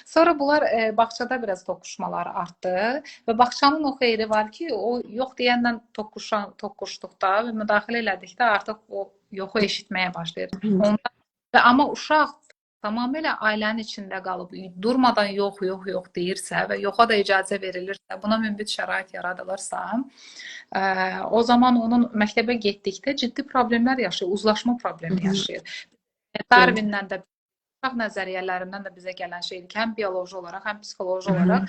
Sonra bunlar bağçada biraz toqquşmalar artdı və bağçanın o xeyri var ki, o yox deyənlə toqquşduqda və müdaxilə elədikdə artıq o yoxu eşitməyə başlayır. Amma uşaq tamamilə ailənin içində qalıb, durmadan yox deyirsə və yoxa da icazə verilirsə, buna münbit şərait yaradılırsa, o zaman onun məktəbə getdikdə ciddi problemlər yaşayır, uzlaşma problemi yaşayır. Darwindən də uşaq nəzəriyyələrindən də bizə gələn şeydir ki, həm bioloji olaraq, həm psixoloji olaraq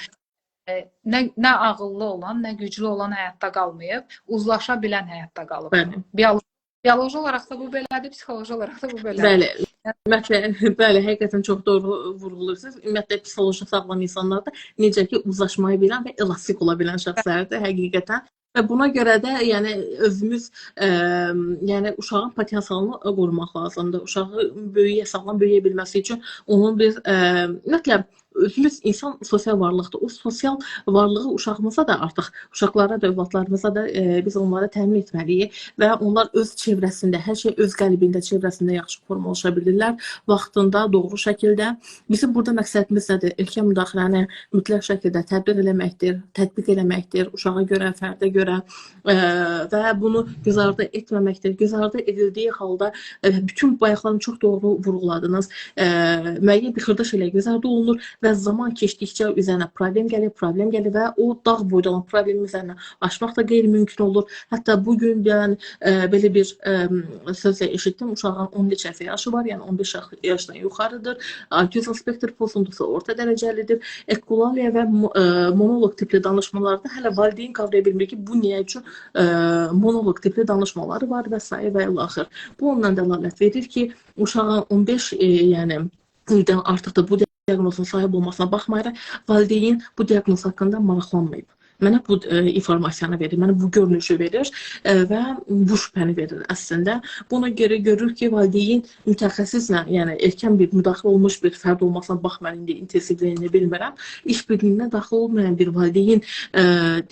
nə ağıllı olan, nə güclü olan həyatda qalmayıb, uzlaşa bilən həyatda qalıb. Bioloji olaraq da bu belədir, psixoloji olaraq da bu belədir. Bəli. Ümumiyyətlə, bəli, həqiqətən çox doğru vurğulayırsınız. Ümumiyyətlə, psixoloji sağlam insanlar da necə ki, uzlaşmayı bilən və elastik ola bilən şəxslərdir həqiqətən. Və buna görə də yəni özümüz yəni uşağın potensialını qorumaq lazımdır. Uşağı sağlam böyüyə bilməsi üçün onun bir ümumiyyətlə özümüz insan sosial varlıqdır. O sosial varlığı uşağımıza da artıq, uşaqlara da, övladlarımıza da biz onlara təmin etməliyik və onlar öz çevrəsində, hər şey öz qəlbində, çevrəsində yaxşı formalaşa bilirlər. Vaxtında, doğru şəkildə. Bizim burada məqsədimiz nədir? Erkən müdaxiləni mütləq şəkildə tədbir eləməkdir, tətbiq eləməkdir, uşağa görə, fərdə görə və bunu göz ardı etməməkdir. Göz ardı edildiyi halda bütün bayaqlarını çox doğru vurğuladınız. Müəyyən bir xırda şeylər göz ardı olunur və zaman keçdikcə üzərinə problem gəlir və o dağ boyda olan problemin üzərinə aşmaq da qeyri-mümkün olur. Hətta bugün mən belə bir sözlə eşitdim, uşağın 10 neçə yaşı var, yəni 15 yaşdan yuxarıdır. Autizm spektr pozuntusu orta dərəcəlidir. Ekolalia və monoloq tipli danışmalarda hələ valideyn qavraya bilmir ki, bu niyə üçün monoloq tipli danışmaları var və s. və ilaxır. Bu ondan dəlalət verir ki, uşağın 15 yəni ildən artıq da bu diaqnozun sahib olmasına baxmayaraq, valideyn bu diaqnoz haqqında maraqlanmayıb. Mənə bu informasiyanı verir, mənə bu görünüşü verir və bu şübhəni verir əslində. Buna görə görür ki, valideyn mütəxəssislə, yəni erkən bir müdaxilə olmuş bir fərd olmasına baxmayaraq, indi intensivliyini bilmirəm, iş birliyinə daxil olmayan bir valideyn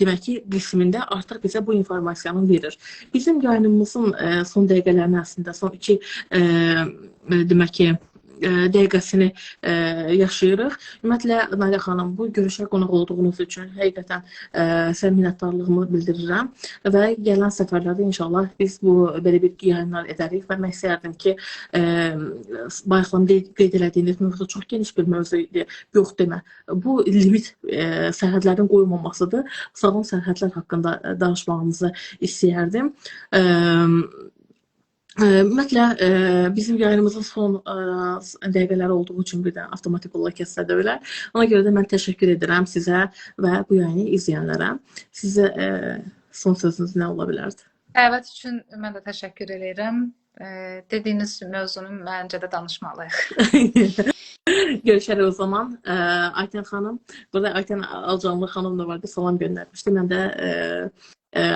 demək ki, qismində artıq bizə bu informasiyanı verir. Bizim yayınımızın son dəqiqələrini əslində, son 2 demək ki, dəqiqəsini yaşayırıq. Ümumiyyətlə, Nailə xanım, bu görüşə qonaq olduğunuz üçün həqiqətən sizə minnətdarlığımı bildirirəm və gələn səfərlərdə inşallah biz bu belə bir yayınlar edərik və mən istəyərdim ki, bayaqlamda qeyd elədiyiniz mövzu çox geniş bir mövzu idi. Yox demə. Bu limit sərhədlərin qoyulmamasıdır. Sağlam sərhədlər haqqında danışmağımızı istəyərdim. Ümumiyyətlə, bizim yayınımızın son dəqiqələri olduğu üçün bir də avtomatik olaraq kəssə də bilər. Ona görə də mən təşəkkür edirəm sizə və bu yayını izləyənlərə. Sizə son sözünüz nə ola bilərdi? Dəvət üçün mən də təşəkkür edirəm. Dediyiniz mövzunu məncə də danışmalıyıq. Görüşərik o zaman. Aytən xanım, burada Aytən Alcanlı xanım da vardı, salam göndərmişdi. Mən də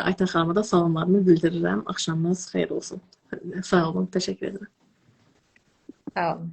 Aytən xanıma da salamlarımı bildirirəm. Axşamınız xeyir olsun. Sağ olun, təşəkkür edirəm. Sağ olun.